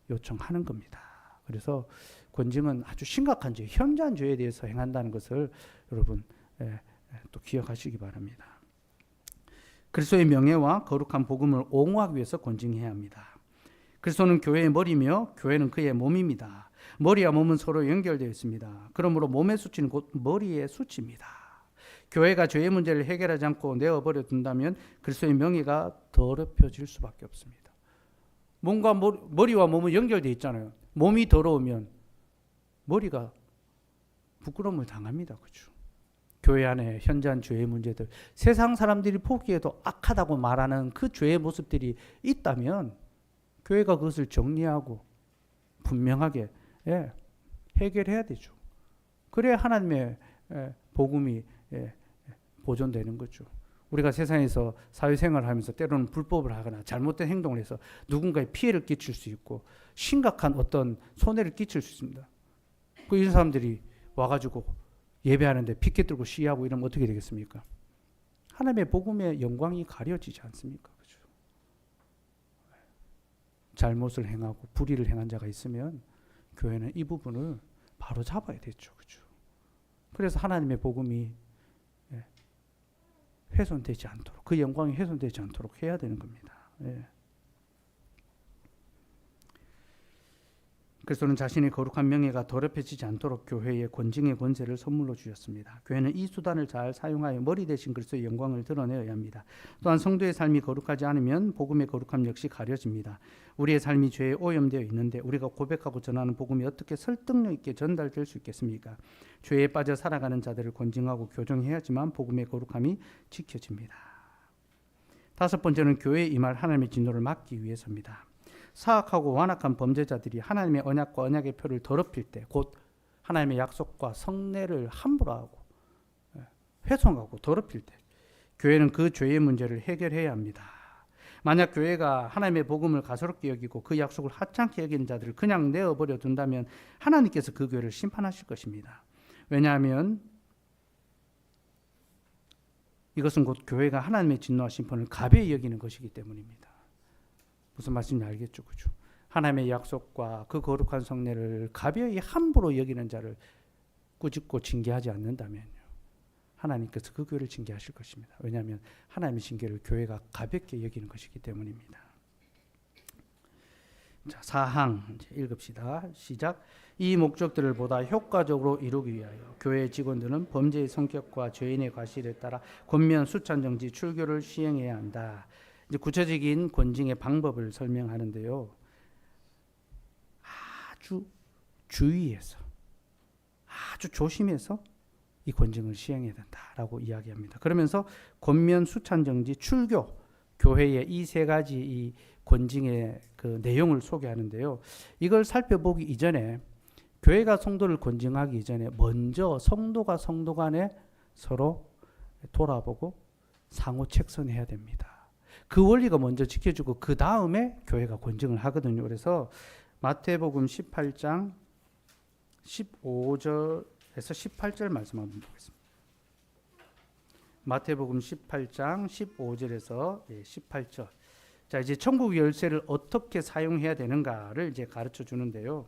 요청하는 겁니다. 그래서 권징은 아주 심각한 죄, 현저한 죄에 대해서 행한다는 것을 여러분 또 기억하시기 바랍니다. 그리스도의 명예와 거룩한 복음을 옹호하기 위해서 권징해야 합니다. 그리스도는 교회의 머리며 교회는 그의 몸입니다. 머리와 몸은 서로 연결되어 있습니다. 그러므로 몸의 수치는 곧 머리의 수치입니다. 교회가 죄의 문제를 해결하지 않고 내어버려 둔다면 그리스도의 명예가 더럽혀질 수밖에 없습니다. 몸과 머리와 몸은 연결되어 있잖아요. 몸이 더러우면 머리가 부끄러움을 당합니다. 그렇죠? 교회 안에 현저한 죄의 문제들, 세상 사람들이 보기에도 악하다고 말하는 그 죄의 모습들이 있다면 교회가 그것을 정리하고 분명하게 예, 해결해야 되죠. 그래야 하나님의 복음이 보존되는 거죠. 우리가 세상에서 사회생활을 하면서 때로는 불법을 하거나 잘못된 행동을 해서 누군가에 피해를 끼칠 수 있고 심각한 어떤 손해를 끼칠 수 있습니다. 이런 사람들이 와가지고 예배하는데 피켓 들고 시위하고 이러면 어떻게 되겠습니까? 하나님의 복음의 영광이 가려지지 않습니까? 그렇죠? 잘못을 행하고 불의를 행한 자가 있으면 교회는 이 부분을 바로 잡아야 되죠. 그렇죠? 그래서 하나님의 복음이 훼손되지 않도록, 그 영광이 훼손되지 않도록 해야 되는 겁니다. 예. 그리스도는 자신의 거룩한 명예가 더럽혀지지 않도록 교회에 권징의 권세를 선물로 주셨습니다. 교회는 이 수단을 잘 사용하여 머리 대신 그리스도의 영광을 드러내어야 합니다. 또한 성도의 삶이 거룩하지 않으면 복음의 거룩함 역시 가려집니다. 우리의 삶이 죄에 오염되어 있는데 우리가 고백하고 전하는 복음이 어떻게 설득력 있게 전달될 수 있겠습니까? 죄에 빠져 살아가는 자들을 권징하고 교정해야지만 복음의 거룩함이 지켜집니다. 다섯 번째는 교회에 임할 하나님의 진노를 막기 위해서입니다. 사악하고 완악한 범죄자들이 하나님의 언약과 언약의 표를 더럽힐 때, 곧 하나님의 약속과 성례를 함부로 하고 훼손하고 더럽힐 때 교회는 그 죄의 문제를 해결해야 합니다. 만약 교회가 하나님의 복음을 가소롭게 여기고 그 약속을 하찮게 여기는 자들을 그냥 내어버려 둔다면 하나님께서 그 교회를 심판하실 것입니다. 왜냐하면 이것은 곧 교회가 하나님의 진노와 심판을 가벼이 여기는 것이기 때문입니다. 무슨 말씀인지 알겠죠? 그죠? 하나님의 약속과 그 거룩한 성례를 가벼이 함부로 여기는 자를 꾸짖고 징계하지 않는다면요, 하나님께서 그 교회를 징계하실 것입니다. 왜냐하면 하나님의 징계를 교회가 가볍게 여기는 것이기 때문입니다. 자, 4항 이제 읽읍시다. 시작. 이 목적들을 보다 효과적으로 이루기 위하여 교회 직원들은 범죄의 성격과 죄인의 과실에 따라 권면, 수찬, 정지, 출교를 시행해야 한다. 이제 구체적인 권징의 방법을 설명하는데요. 아주 주의해서, 아주 조심해서 이 권징을 시행해야 된다라고 이야기합니다. 그러면서 권면, 수찬, 정지, 출교, 교회의 이 세 가지 이 권징의 그 내용을 소개하는데요. 이걸 살펴보기 이전에, 교회가 성도를 권징하기 이전에 먼저 성도가 성도 간에 서로 돌아보고 상호 책선해야 됩니다. 그 원리가 먼저 지켜주고 그 다음에 교회가 권징을 하거든요. 그래서 마태복음 18장 15절에서 18절 말씀 한번 보겠습니다. 마태복음 18장 15절에서 18절. 자, 이제 천국 열쇠를 어떻게 사용해야 되는가를 이제 가르쳐 주는데요.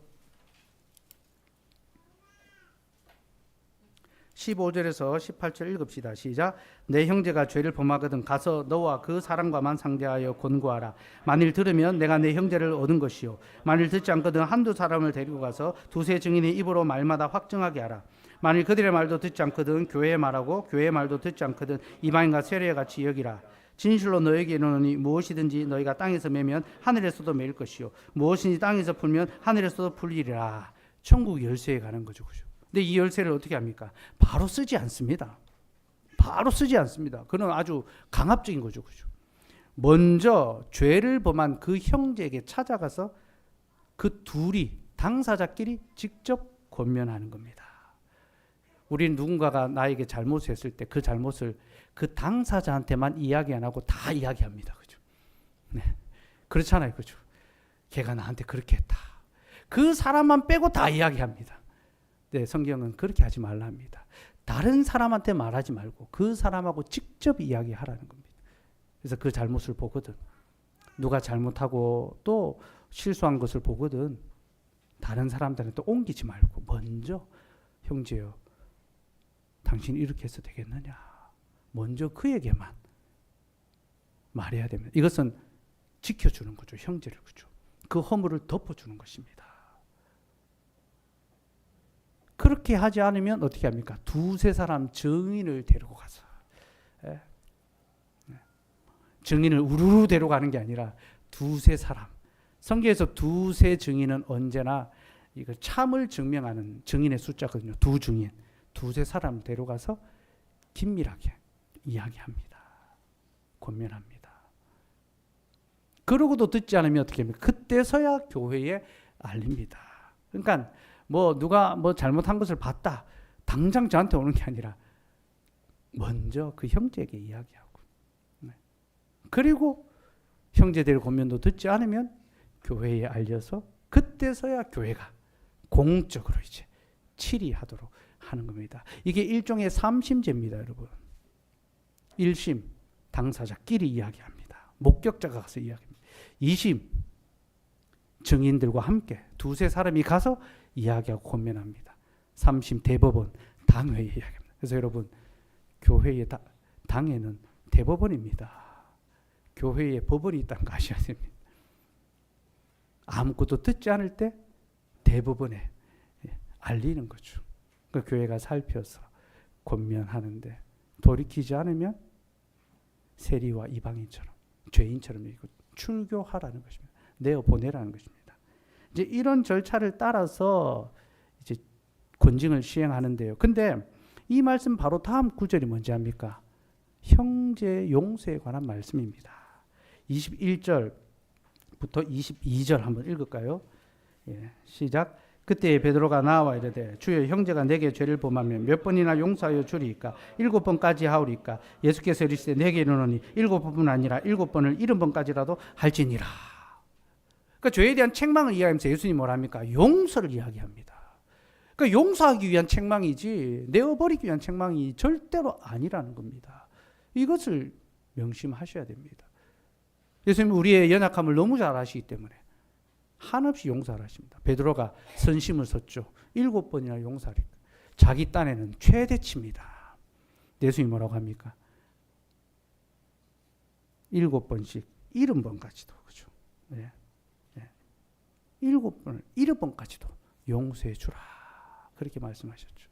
15절에서 18절 읽읍시다. 시작. 내 형제가 죄를 범하거든 가서 너와 그 사람과만 상대하여 권고하라. 만일 들으면 내가 내 형제를 얻은 것이요, 만일 듣지 않거든 한두 사람을 데리고 가서 두세 증인의 입으로 말마다 확증하게 하라. 만일 그들의 말도 듣지 않거든 교회의 말하고 교회의 말도 듣지 않거든 이방인과 세례와 같이 여기라. 진실로 너에게 이르노니 무엇이든지 너희가 땅에서 매면 하늘에서도 매일 것이요, 무엇이든지 땅에서 풀면 하늘에서도 풀리리라. 천국 열쇠에 가는 거죠. 그죠? 근데 이 열쇠를 어떻게 합니까? 바로 쓰지 않습니다. 바로 쓰지 않습니다. 그건 아주 강압적인 거죠. 그죠? 먼저 죄를 범한 그 형제에게 찾아가서 그 둘이, 당사자끼리 직접 권면하는 겁니다. 우리는 누군가가 나에게 잘못을 했을 때 그 잘못을 그 당사자한테만 이야기 안 하고 다 이야기합니다. 그죠? 네. 그렇잖아요. 그죠? 걔가 나한테 그렇게 했다. 그 사람만 빼고 다 이야기합니다. 네, 성경은 그렇게 하지 말라 합니다. 다른 사람한테 말하지 말고 그 사람하고 직접 이야기하라는 겁니다. 그래서 그 잘못을 보거든, 누가 잘못하고 또 실수한 것을 보거든, 다른 사람들한테 또 옮기지 말고 먼저 형제여, 당신이 이렇게 해서 되겠느냐, 먼저 그에게만 말해야 됩니다. 이것은 지켜주는 거죠. 형제를. 그죠? 그 허물을 덮어주는 것입니다. 그렇게 하지 않으면 어떻게 합니까? 두세 사람 증인을 데리고 가서, 증인을 우르르 데려가는 게 아니라 두세 사람. 성경에서 두세 증인은 언제나 이거 참을 증명하는 증인의 숫자거든요. 두 증인, 두세 사람 데려가서 긴밀하게 이야기합니다. 권면합니다. 그러고도 듣지 않으면 어떻게 합니까? 그때서야 교회에 알립니다. 그러니까 뭐 누가 뭐 잘못한 것을 봤다. 당장 저한테 오는 게 아니라 먼저 그 형제에게 이야기하고, 그리고 형제들 권면도 듣지 않으면 교회에 알려서 그때서야 교회가 공적으로 이제 치리하도록 하는 겁니다. 이게 일종의 삼심제입니다, 여러분. 1심 당사자끼리 이야기합니다. 목격자가 가서 이야기합니다. 2심 증인들과 함께 두세 사람이 가서 이야기하고 권면합니다. 3심 대법원 당회에 이야기합니다. 그래서 여러분, 교회의 당회는 대법원입니다. 교회에 법원이 있다는 거 아셔야 됩니다. 아무것도 듣지 않을 때 대법원에 알리는 거죠. 그 교회가 살펴서 권면하는데 돌이키지 않으면 세리와 이방인처럼 죄인처럼 출교하라는 것입니다. 내어 보내라는 것입니다. 이제 이런 절차를 따라서 이제 권징을 시행하는데요. 근데 이 말씀 바로 다음 구절이 뭔지 압니까? 형제 용서에 관한 말씀입니다. 21절부터 22절 한번 읽을까요? 시작. 그때 베드로가 나와 이르되 주여, 형제가 내게 죄를 범하면 몇 번이나 용서하여 주리이까? 7번까지 하오리까? 예수께서 이르시되 내게 이르노니 7번뿐 아니라 7번을 70번까지라도 할지니라. 그러니까 죄에 대한 책망을 이야기하면서 예수님이 뭐랍니까? 용서를 이야기합니다. 그러니까 용서하기 위한 책망이지 내어버리기 위한 책망이 절대로 아니라는 겁니다. 이것을 명심하셔야 됩니다. 예수님은 우리의 연약함을 너무 잘 아시기 때문에 한없이 용서를 하십니다. 베드로가 선심을 섰죠. 7번이나 용서를. 자기 딴에는 최대치입니다. 예수님이 뭐라고 합니까? 7번씩 70번까지도. 그죠? 네. 7번을 70번까지도 용서해 주라. 그렇게 말씀하셨죠.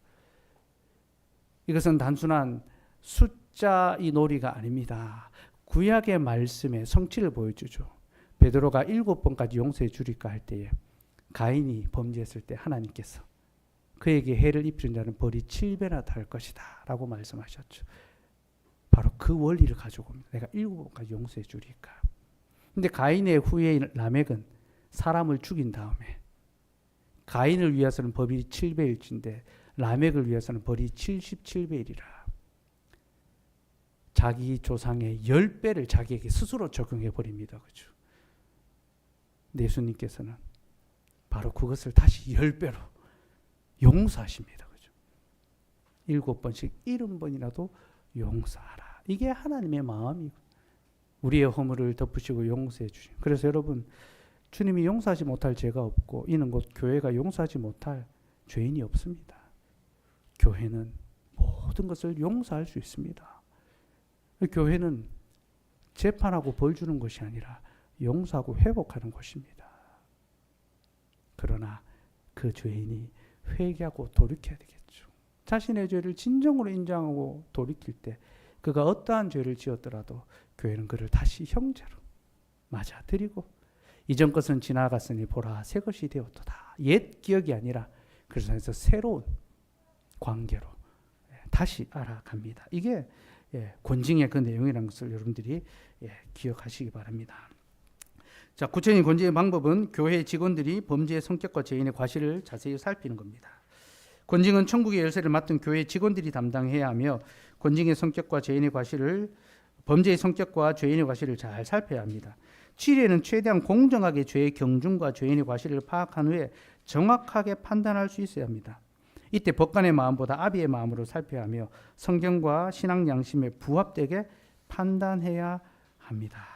이것은 단순한 숫자의 놀이가 아닙니다. 구약의 말씀의 성취를 보여주죠. 베드로가 7번까지 용서해 주리까 할 때에 가인이 범죄했을 때 하나님께서 그에게 해를 입히는 자는 벌이 7배나 달 것이다 라고 말씀하셨죠. 바로 그 원리를 가지고 옵니다. 내가 7번까지 용서해 주리까. 근데 가인의 후예인 라멕은 사람을 죽인 다음에 가인을 위해서는 법이 7배일진데 라멕을 위해서는 벌이 77배이리라. 자기 조상의 10배를 자기에게 스스로 적용해 버립니다. 그렇죠? 예수님께서는 바로 그것을 다시 10배로 용서하십니다. 그렇죠? 7번씩 70번이라도 용서하라. 이게 하나님의 마음이고 우리의 허물을 덮으시고 용서해 주신. 그래서 여러분, 주님이 용서하지 못할 죄가 없고 이는 곧 교회가 용서하지 못할 죄인이 없습니다. 교회는 모든 것을 용서할 수 있습니다. 교회는 재판하고 벌 주는 것이 아니라 용서하고 회복하는 곳입니다. 그러나 그 죄인이 회개하고 돌이켜야 되겠죠. 자신의 죄를 진정으로 인정하고 돌이킬 때 그가 어떠한 죄를 지었더라도 교회는 그를 다시 형제로 맞아들이고 이전 것은 지나갔으니 보라 새 것이 되었도다. 옛 기억이 아니라 그래서 새로운 관계로 다시 알아갑니다. 이게 권징의 그 내용이라는 것을 여러분들이 기억하시기 바랍니다. 자, 구체적인 권징의 방법은 교회 직원들이 범죄의 성격과 죄인의 과실을 자세히 살피는 겁니다. 권징은 천국의 열쇠를 맡은 교회 직원들이 담당해야 하며 권징의 성격과 죄인의 과실을 범죄의 성격과 죄인의 과실을 잘 살펴야 합니다. 치리에는 최대한 공정하게 죄의 경중과 죄인의 과실을 파악한 후에 정확하게 판단할 수 있어야 합니다. 이때 법관의 마음보다 아비의 마음으로 살펴야 하며 성경과 신앙 양심에 부합되게 판단해야 합니다.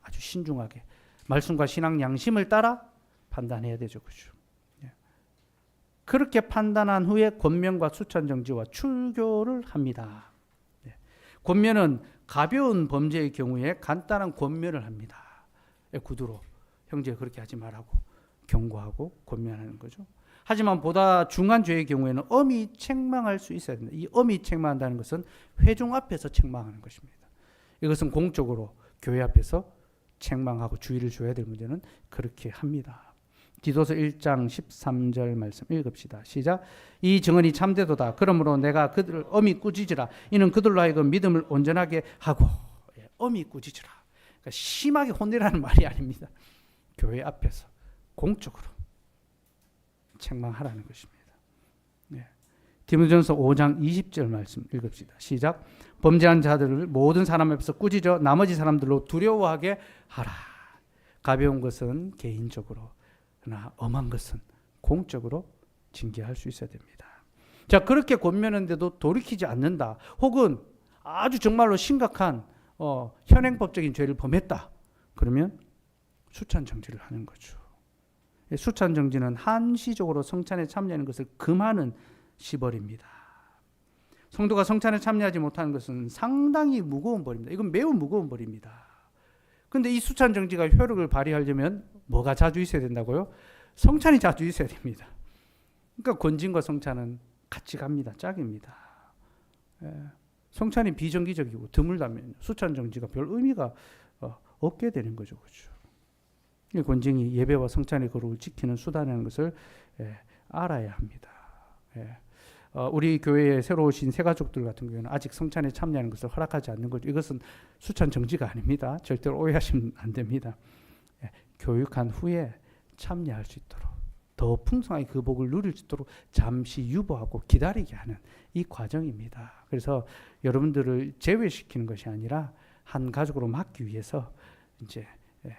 아주 신중하게 말씀과 신앙 양심을 따라 판단해야 되죠. 그렇죠? 그렇게 판단한 후에 권면과 수찬 정지와 출교를 합니다. 권면은 가벼운 범죄의 경우에 간단한 권면을 합니다. 구두로 형제 그렇게 하지 말라고 경고하고 권면하는 거죠. 하지만 보다 중한 죄의 경우에는 엄히 책망할 수 있어야 됩니다. 이 엄히 책망한다는 것은 회중 앞에서 책망하는 것입니다. 이것은 공적으로 교회 앞에서 책망하고 주의를 줘야 될 문제는 그렇게 합니다. 디도서 1장 13절 말씀 읽읍시다. 시작. 이 증언이 참되도다. 그러므로 내가 그들을 엄히 꾸짖으라. 이는 그들로 하여금 믿음을 온전하게 하고. 엄히 꾸짖으라. 그러니까 심하게 혼내라는 말이 아닙니다. 교회 앞에서 공적으로 책망하라는 것입니다. 네. 디모데전서 5장 20절 말씀 읽읍시다. 시작. 범죄한 자들을 모든 사람 앞에서 꾸짖어 나머지 사람들로 두려워하게 하라. 가벼운 것은 개인적으로, 그러나 엄한 것은 공적으로 징계할 수 있어야 됩니다. 자, 그렇게 권면했는데도 돌이키지 않는다. 혹은 아주 정말로 심각한 현행법적인 죄를 범했다. 그러면 수찬 정지를 하는 거죠. 수찬 정지는 한시적으로 성찬에 참여하는 것을 금하는 시벌입니다. 성도가 성찬에 참여하지 못하는 것은 상당히 무거운 벌입니다. 이건 매우 무거운 벌입니다. 그런데 이 수찬 정지가 효력을 발휘하려면 뭐가 자주 있어야 된다고요? 성찬이 자주 있어야 됩니다. 그러니까 권징과 성찬은 같이 갑니다. 짝입니다. 성찬이 비정기적이고 드물다면 수찬 정지가 별 의미가 없게 되는 거죠. 그렇죠? 이 권징이 예배와 성찬의 거룩을 지키는 수단이라는 것을 알아야 합니다. 우리 교회에 새로 오신 새 가족들 같은 경우는 아직 성찬에 참여하는 것을 허락하지 않는 거죠. 이것은 수찬 정지가 아닙니다. 절대로 오해하시면 안 됩니다. 교육한 후에 참여할 수 있도록 더 풍성하게 그 복을 누릴 수 있도록 잠시 유보하고 기다리게 하는 이 과정입니다. 그래서 여러분들을 제외시키는 것이 아니라 한 가족으로 막기 위해서 이제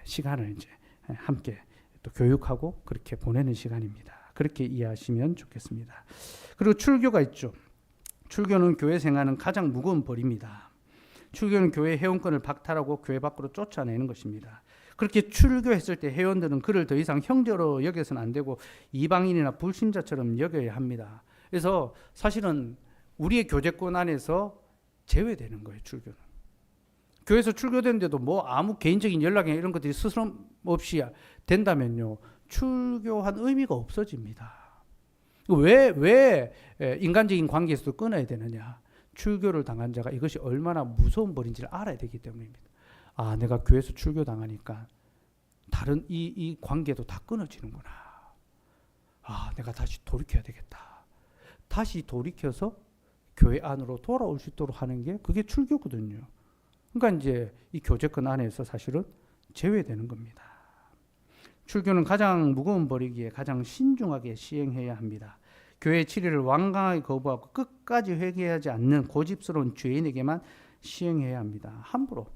시간을 이제 함께 또 교육하고 그렇게 보내는 시간입니다. 그렇게 이해하시면 좋겠습니다. 그리고 출교가 있죠. 출교는 교회 생활은 가장 무거운 벌입니다. 출교는 교회 회원권을 박탈하고 교회 밖으로 쫓아내는 것입니다. 그렇게 출교했을 때 회원들은 그를 더 이상 형제로 여겨서는 안 되고 이방인이나 불신자처럼 여겨야 합니다. 그래서 사실은 우리의 교제권 안에서 제외되는 거예요. 출교는. 교회에서 출교됐는데도 뭐 아무 개인적인 연락이나 이런 것들이 스스럼 없이 된다면요, 출교한 의미가 없어집니다. 왜 인간적인 관계에서도 끊어야 되느냐? 출교를 당한 자가 이것이 얼마나 무서운 벌인지를 알아야 되기 때문입니다. 아, 내가 교회에서 출교 당하니까 다른 이 관계도 다 끊어지는구나. 아, 내가 다시 돌이켜야 되겠다. 다시 돌이켜서 교회 안으로 돌아올 수 있도록 하는 게 그게 출교거든요. 그러니까 이제 이 교제권 안에서 사실은 제외되는 겁니다. 출교는 가장 무거운 벌이기에 가장 신중하게 시행해야 합니다. 교회 치리를 완강하게 거부하고 끝까지 회개하지 않는 고집스러운 죄인에게만 시행해야 합니다. 함부로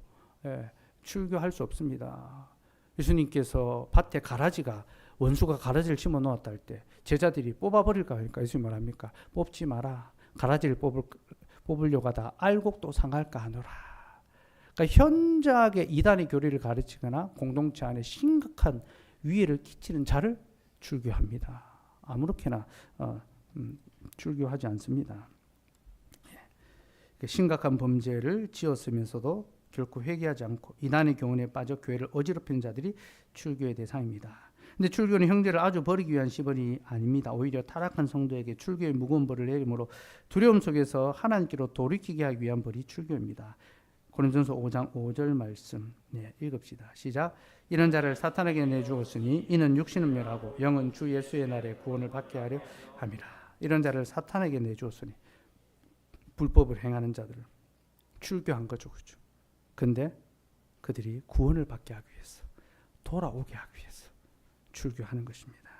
출교할 수 없습니다. 예수님께서 밭에 가라지가 원수가 가라지를 심어 놓았다 할 때 제자들이 뽑아버릴까 하니까 예수님 말합니까? 뽑지 마라. 가라지를 뽑으려고 하다 알곡도 상할까 하노라. 그러니까 현저하게 이단의 교리를 가르치거나 공동체 안에 심각한 위해를 끼치는 자를 출교합니다. 아무렇게나 출교하지 않습니다. 심각한 범죄를 지었으면서도 결코 회개하지 않고 이단의 교훈에 빠져 교회를 어지럽히는 자들이 출교의 대상입니다. 근데 출교는 형제를 아주 버리기 위한 시벌이 아닙니다. 오히려 타락한 성도에게 출교의 무거운 벌을 내림으로 두려움 속에서 하나님께로 돌이키게 하기 위한 벌이 출교입니다. 고린도전서 5장 5절 말씀 읽읍시다. 시작. 이런 자를 사탄에게 내주었으니 이는 육신은 멸하고 영은 주 예수의 날에 구원을 받게 하려 함이라. 이런 자를 사탄에게 내주었으니 불법을 행하는 자들을 출교한 거죠. 그렇죠? 근데 그들이 구원을 받게 하기 위해서, 돌아오게 하기 위해서 출교하는 것입니다.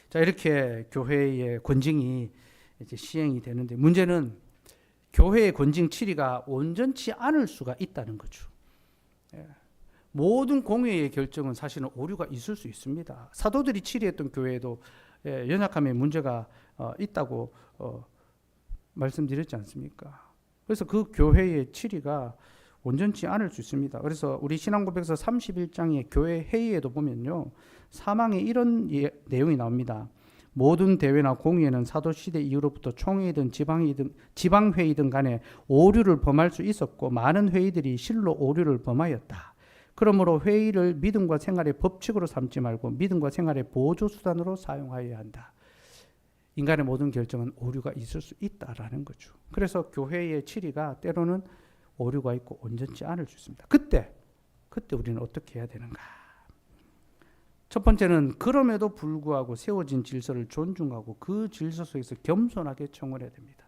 자, 이렇게 교회의 권징이 이제 시행이 되는데 문제는 교회의 권징 치리가 온전치 않을 수가 있다는 거죠. 모든 공회의 결정은 사실은 오류가 있을 수 있습니다. 사도들이 치리했던 교회에도 연약함의 문제가 있다고 말씀드렸지 않습니까? 그래서 그 교회의 치리가 온전치 않을 수 있습니다. 그래서 우리 신앙고백서 31장의 교회 회의에도 보면요, 사망에 이런 내용이 나옵니다. 모든 대회나 공의회는 사도시대 이후로부터 총회이든 지방회의든 간에 오류를 범할 수 있었고 많은 회의들이 실로 오류를 범하였다. 그러므로 회의를 믿음과 생활의 법칙으로 삼지 말고 믿음과 생활의 보조수단으로 사용하여야 한다. 인간의 모든 결정은 오류가 있을 수 있다라는 거죠. 그래서 교회의 치리가 때로는 오류가 있고 온전치 않을 수 있습니다. 그때 우리는 어떻게 해야 되는가? 첫 번째는 그럼에도 불구하고 세워진 질서를 존중하고 그 질서 속에서 겸손하게 청원해야 됩니다.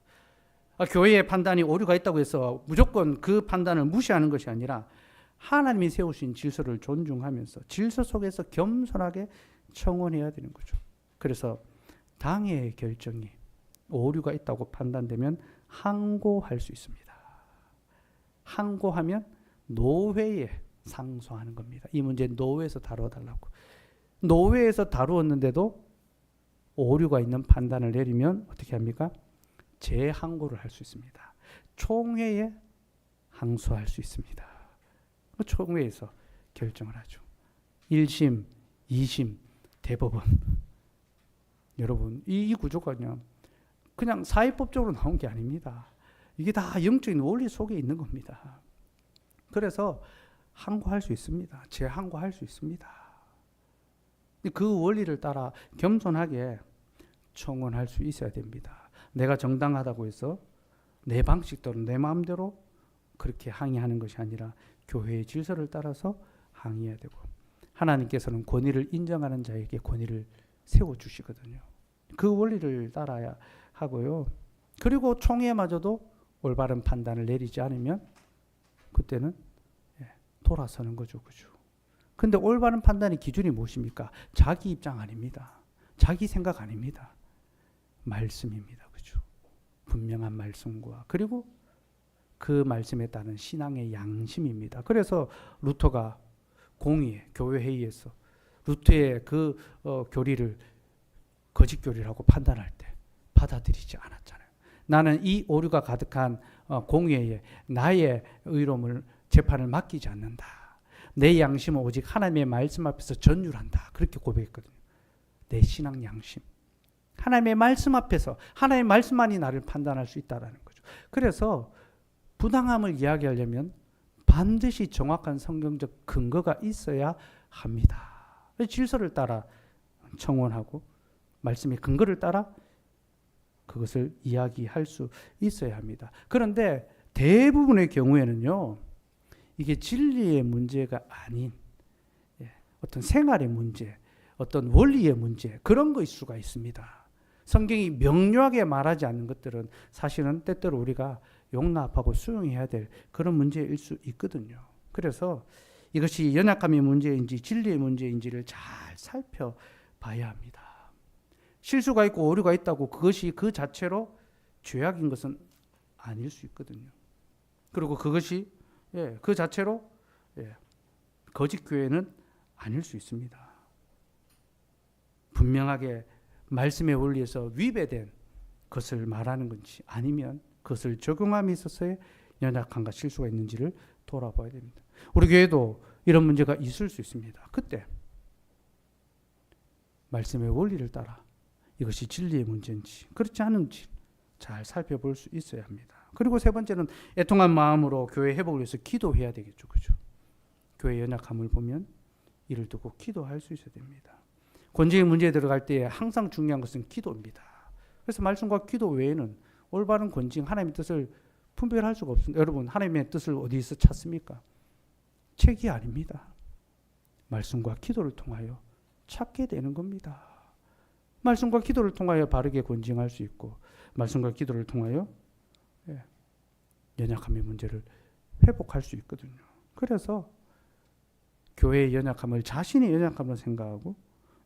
교회의 판단이 오류가 있다고 해서 무조건 그 판단을 무시하는 것이 아니라 하나님이 세우신 질서를 존중하면서 질서 속에서 겸손하게 청원해야 되는 거죠. 그래서 당의 결정이 오류가 있다고 판단되면 항고할 수 있습니다. 항고하면 노회에 상소하는 겁니다. 이 문제 노회에서 다루어달라고. 노회에서 다루었는데도 오류가 있는 판단을 내리면 어떻게 합니까? 재항고를 할 수 있습니다. 총회에 항소할 수 있습니다. 총회에서 결정을 하죠. 1심, 2심, 대법원. 여러분, 이 구조가 그냥 사회법적으로 나온 게 아닙니다. 이게 다 영적인 원리 속에 있는 겁니다. 그래서 항고할 수 있습니다. 재항고할 수 있습니다. 그 원리를 따라 겸손하게 청원할 수 있어야 됩니다. 내가 정당하다고 해서 내 방식대로 내 마음대로 그렇게 항의하는 것이 아니라 교회의 질서를 따라서 항의해야 되고, 하나님께서는 권위를 인정하는 자에게 권위를 세워주시거든요. 그 원리를 따라야 하고요. 그리고 총회마저도 올바른 판단을 내리지 않으면 그때는 돌아서는 거죠. 그죠? 근데 올바른 판단의 기준이 무엇입니까? 자기 입장 아닙니다. 자기 생각 아닙니다. 말씀입니다. 그죠? 분명한 말씀과 그리고 그 말씀에 따른 신앙의 양심입니다. 그래서 루터가 공의회, 교회 회의에서 루터의 그 교리를 거짓 교리라고 판단할 때 받아들이지 않았잖아요. 나는 이 오류가 가득한 공의회에 나의 의로움을 재판을 맡기지 않는다. 내 양심은 오직 하나님의 말씀 앞에서 전율한다. 그렇게 고백했거든요. 내 신앙 양심. 하나님의 말씀 앞에서 하나님의 말씀만이 나를 판단할 수 있다는 거죠. 그래서 부당함을 이야기하려면 반드시 정확한 성경적 근거가 있어야 합니다. 질서를 따라 청원하고 말씀의 근거를 따라 그것을 이야기할 수 있어야 합니다. 그런데 대부분의 경우에는요, 이게 진리의 문제가 아닌 어떤 생활의 문제, 어떤 원리의 문제, 그런 것일 수가 있습니다. 성경이 명료하게 말하지 않는 것들은 사실은 때때로 우리가 용납하고 수용해야 될 그런 문제일 수 있거든요. 그래서 이것이 연약함의 문제인지 진리의 문제인지를 잘 살펴봐야 합니다. 실수가 있고 오류가 있다고 그것이 그 자체로 죄악인 것은 아닐 수 있거든요. 그리고 그것이 그 자체로 거짓 교회는 아닐 수 있습니다. 분명하게 말씀의 원리에서 위배된 것을 말하는 건지 아니면 그것을 적용함에 있어서의 연약함과 실수가 있는지를 돌아봐야 됩니다. 우리 교회도 이런 문제가 있을 수 있습니다. 그때 말씀의 원리를 따라 이것이 진리의 문제인지 그렇지 않은지 잘 살펴볼 수 있어야 합니다. 그리고 세 번째는 애통한 마음으로 교회 회복을 위해서 기도해야 되겠죠. 그죠? 교회 연약함을 보면 이를 두고 기도할 수 있어야 됩니다. 권징의 문제에 들어갈 때 항상 중요한 것은 기도입니다. 그래서 말씀과 기도 외에는 올바른 권징, 하나님의 뜻을 분별할 수가 없습니다. 여러분, 하나님의 뜻을 어디서 찾습니까? 책이 아닙니다. 말씀과 기도를 통하여 찾게 되는 겁니다. 말씀과 기도를 통하여 바르게 권징할 수 있고, 말씀과 기도를 통하여 연약함의 문제를 회복할 수 있거든요. 그래서 교회의 연약함을 자신의 연약함으로 생각하고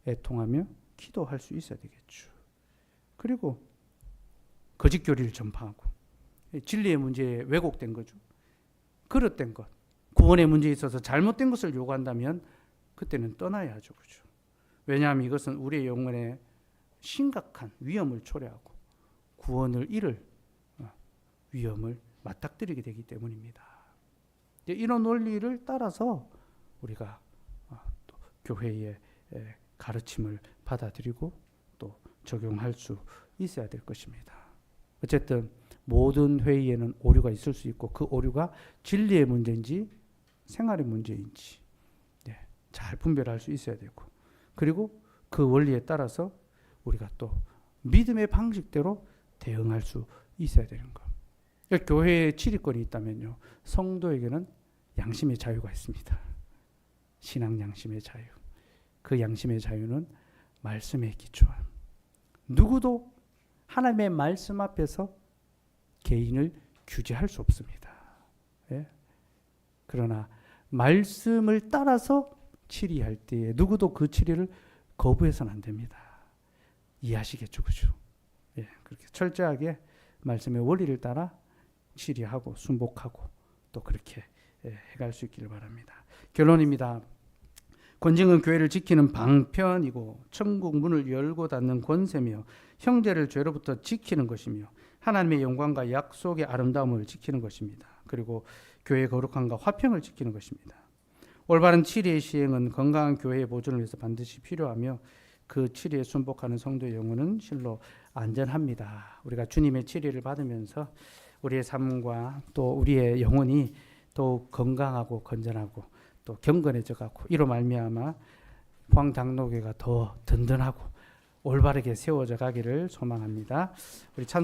애통하며 기도할 수 있어야 되겠죠. 그리고 거짓 교리를 전파하고 진리의 문제에 왜곡된 거죠. 그릇된 것, 구원의 문제에 있어서 잘못된 것을 요구한다면 그때는 떠나야 하죠. 그죠? 왜냐하면 이것은 우리의 영혼에 심각한 위험을 초래하고 구원을 잃을 위험을 맞닥뜨리게 되기 때문입니다. 이런 원리를 따라서 우리가 또 교회의 가르침을 받아들이고 또 적용할 수 있어야 될 것입니다. 어쨌든 모든 회의에는 오류가 있을 수 있고 그 오류가 진리의 문제인지 생활의 문제인지 잘 분별할 수 있어야 되고, 그리고 그 원리에 따라서 우리가 또 믿음의 방식대로 대응할 수 있어야 되는 것. 그러니까 교회에 출입권이 있다면요, 성도에게는 양심의 자유가 있습니다. 신앙 양심의 자유. 그 양심의 자유는 말씀에 기초한, 누구도 하나님의 말씀 앞에서 개인을 규제할 수 없습니다. 그러나 말씀을 따라서 치리할 때에 누구도 그 치리를 거부해서는 안 됩니다. 이해하시겠죠, 그죠? 예, 그렇게 철저하게 말씀의 원리를 따라 치리하고 순복하고 또 그렇게 해갈 수 있기를 바랍니다. 결론입니다. 권징은 교회를 지키는 방편이고 천국 문을 열고 닫는 권세며 형제를 죄로부터 지키는 것이며 하나님의 영광과 약속의 아름다움을 지키는 것입니다. 그리고 교회의 거룩함과 화평을 지키는 것입니다. 올바른 치리의 시행은 건강한 교회의 보존을 위해서 반드시 필요하며 그 치리에 순복하는 성도의 영혼은 실로 안전합니다. 우리가 주님의 치리를 받으면서 우리의 삶과 또 우리의 영혼이 더욱 건강하고 건전하고 또 경건해져 가고 이로 말미암아 포항장로교회가 더 든든하고 올바르게 세워져 가기를 소망합니다. 우리 찬송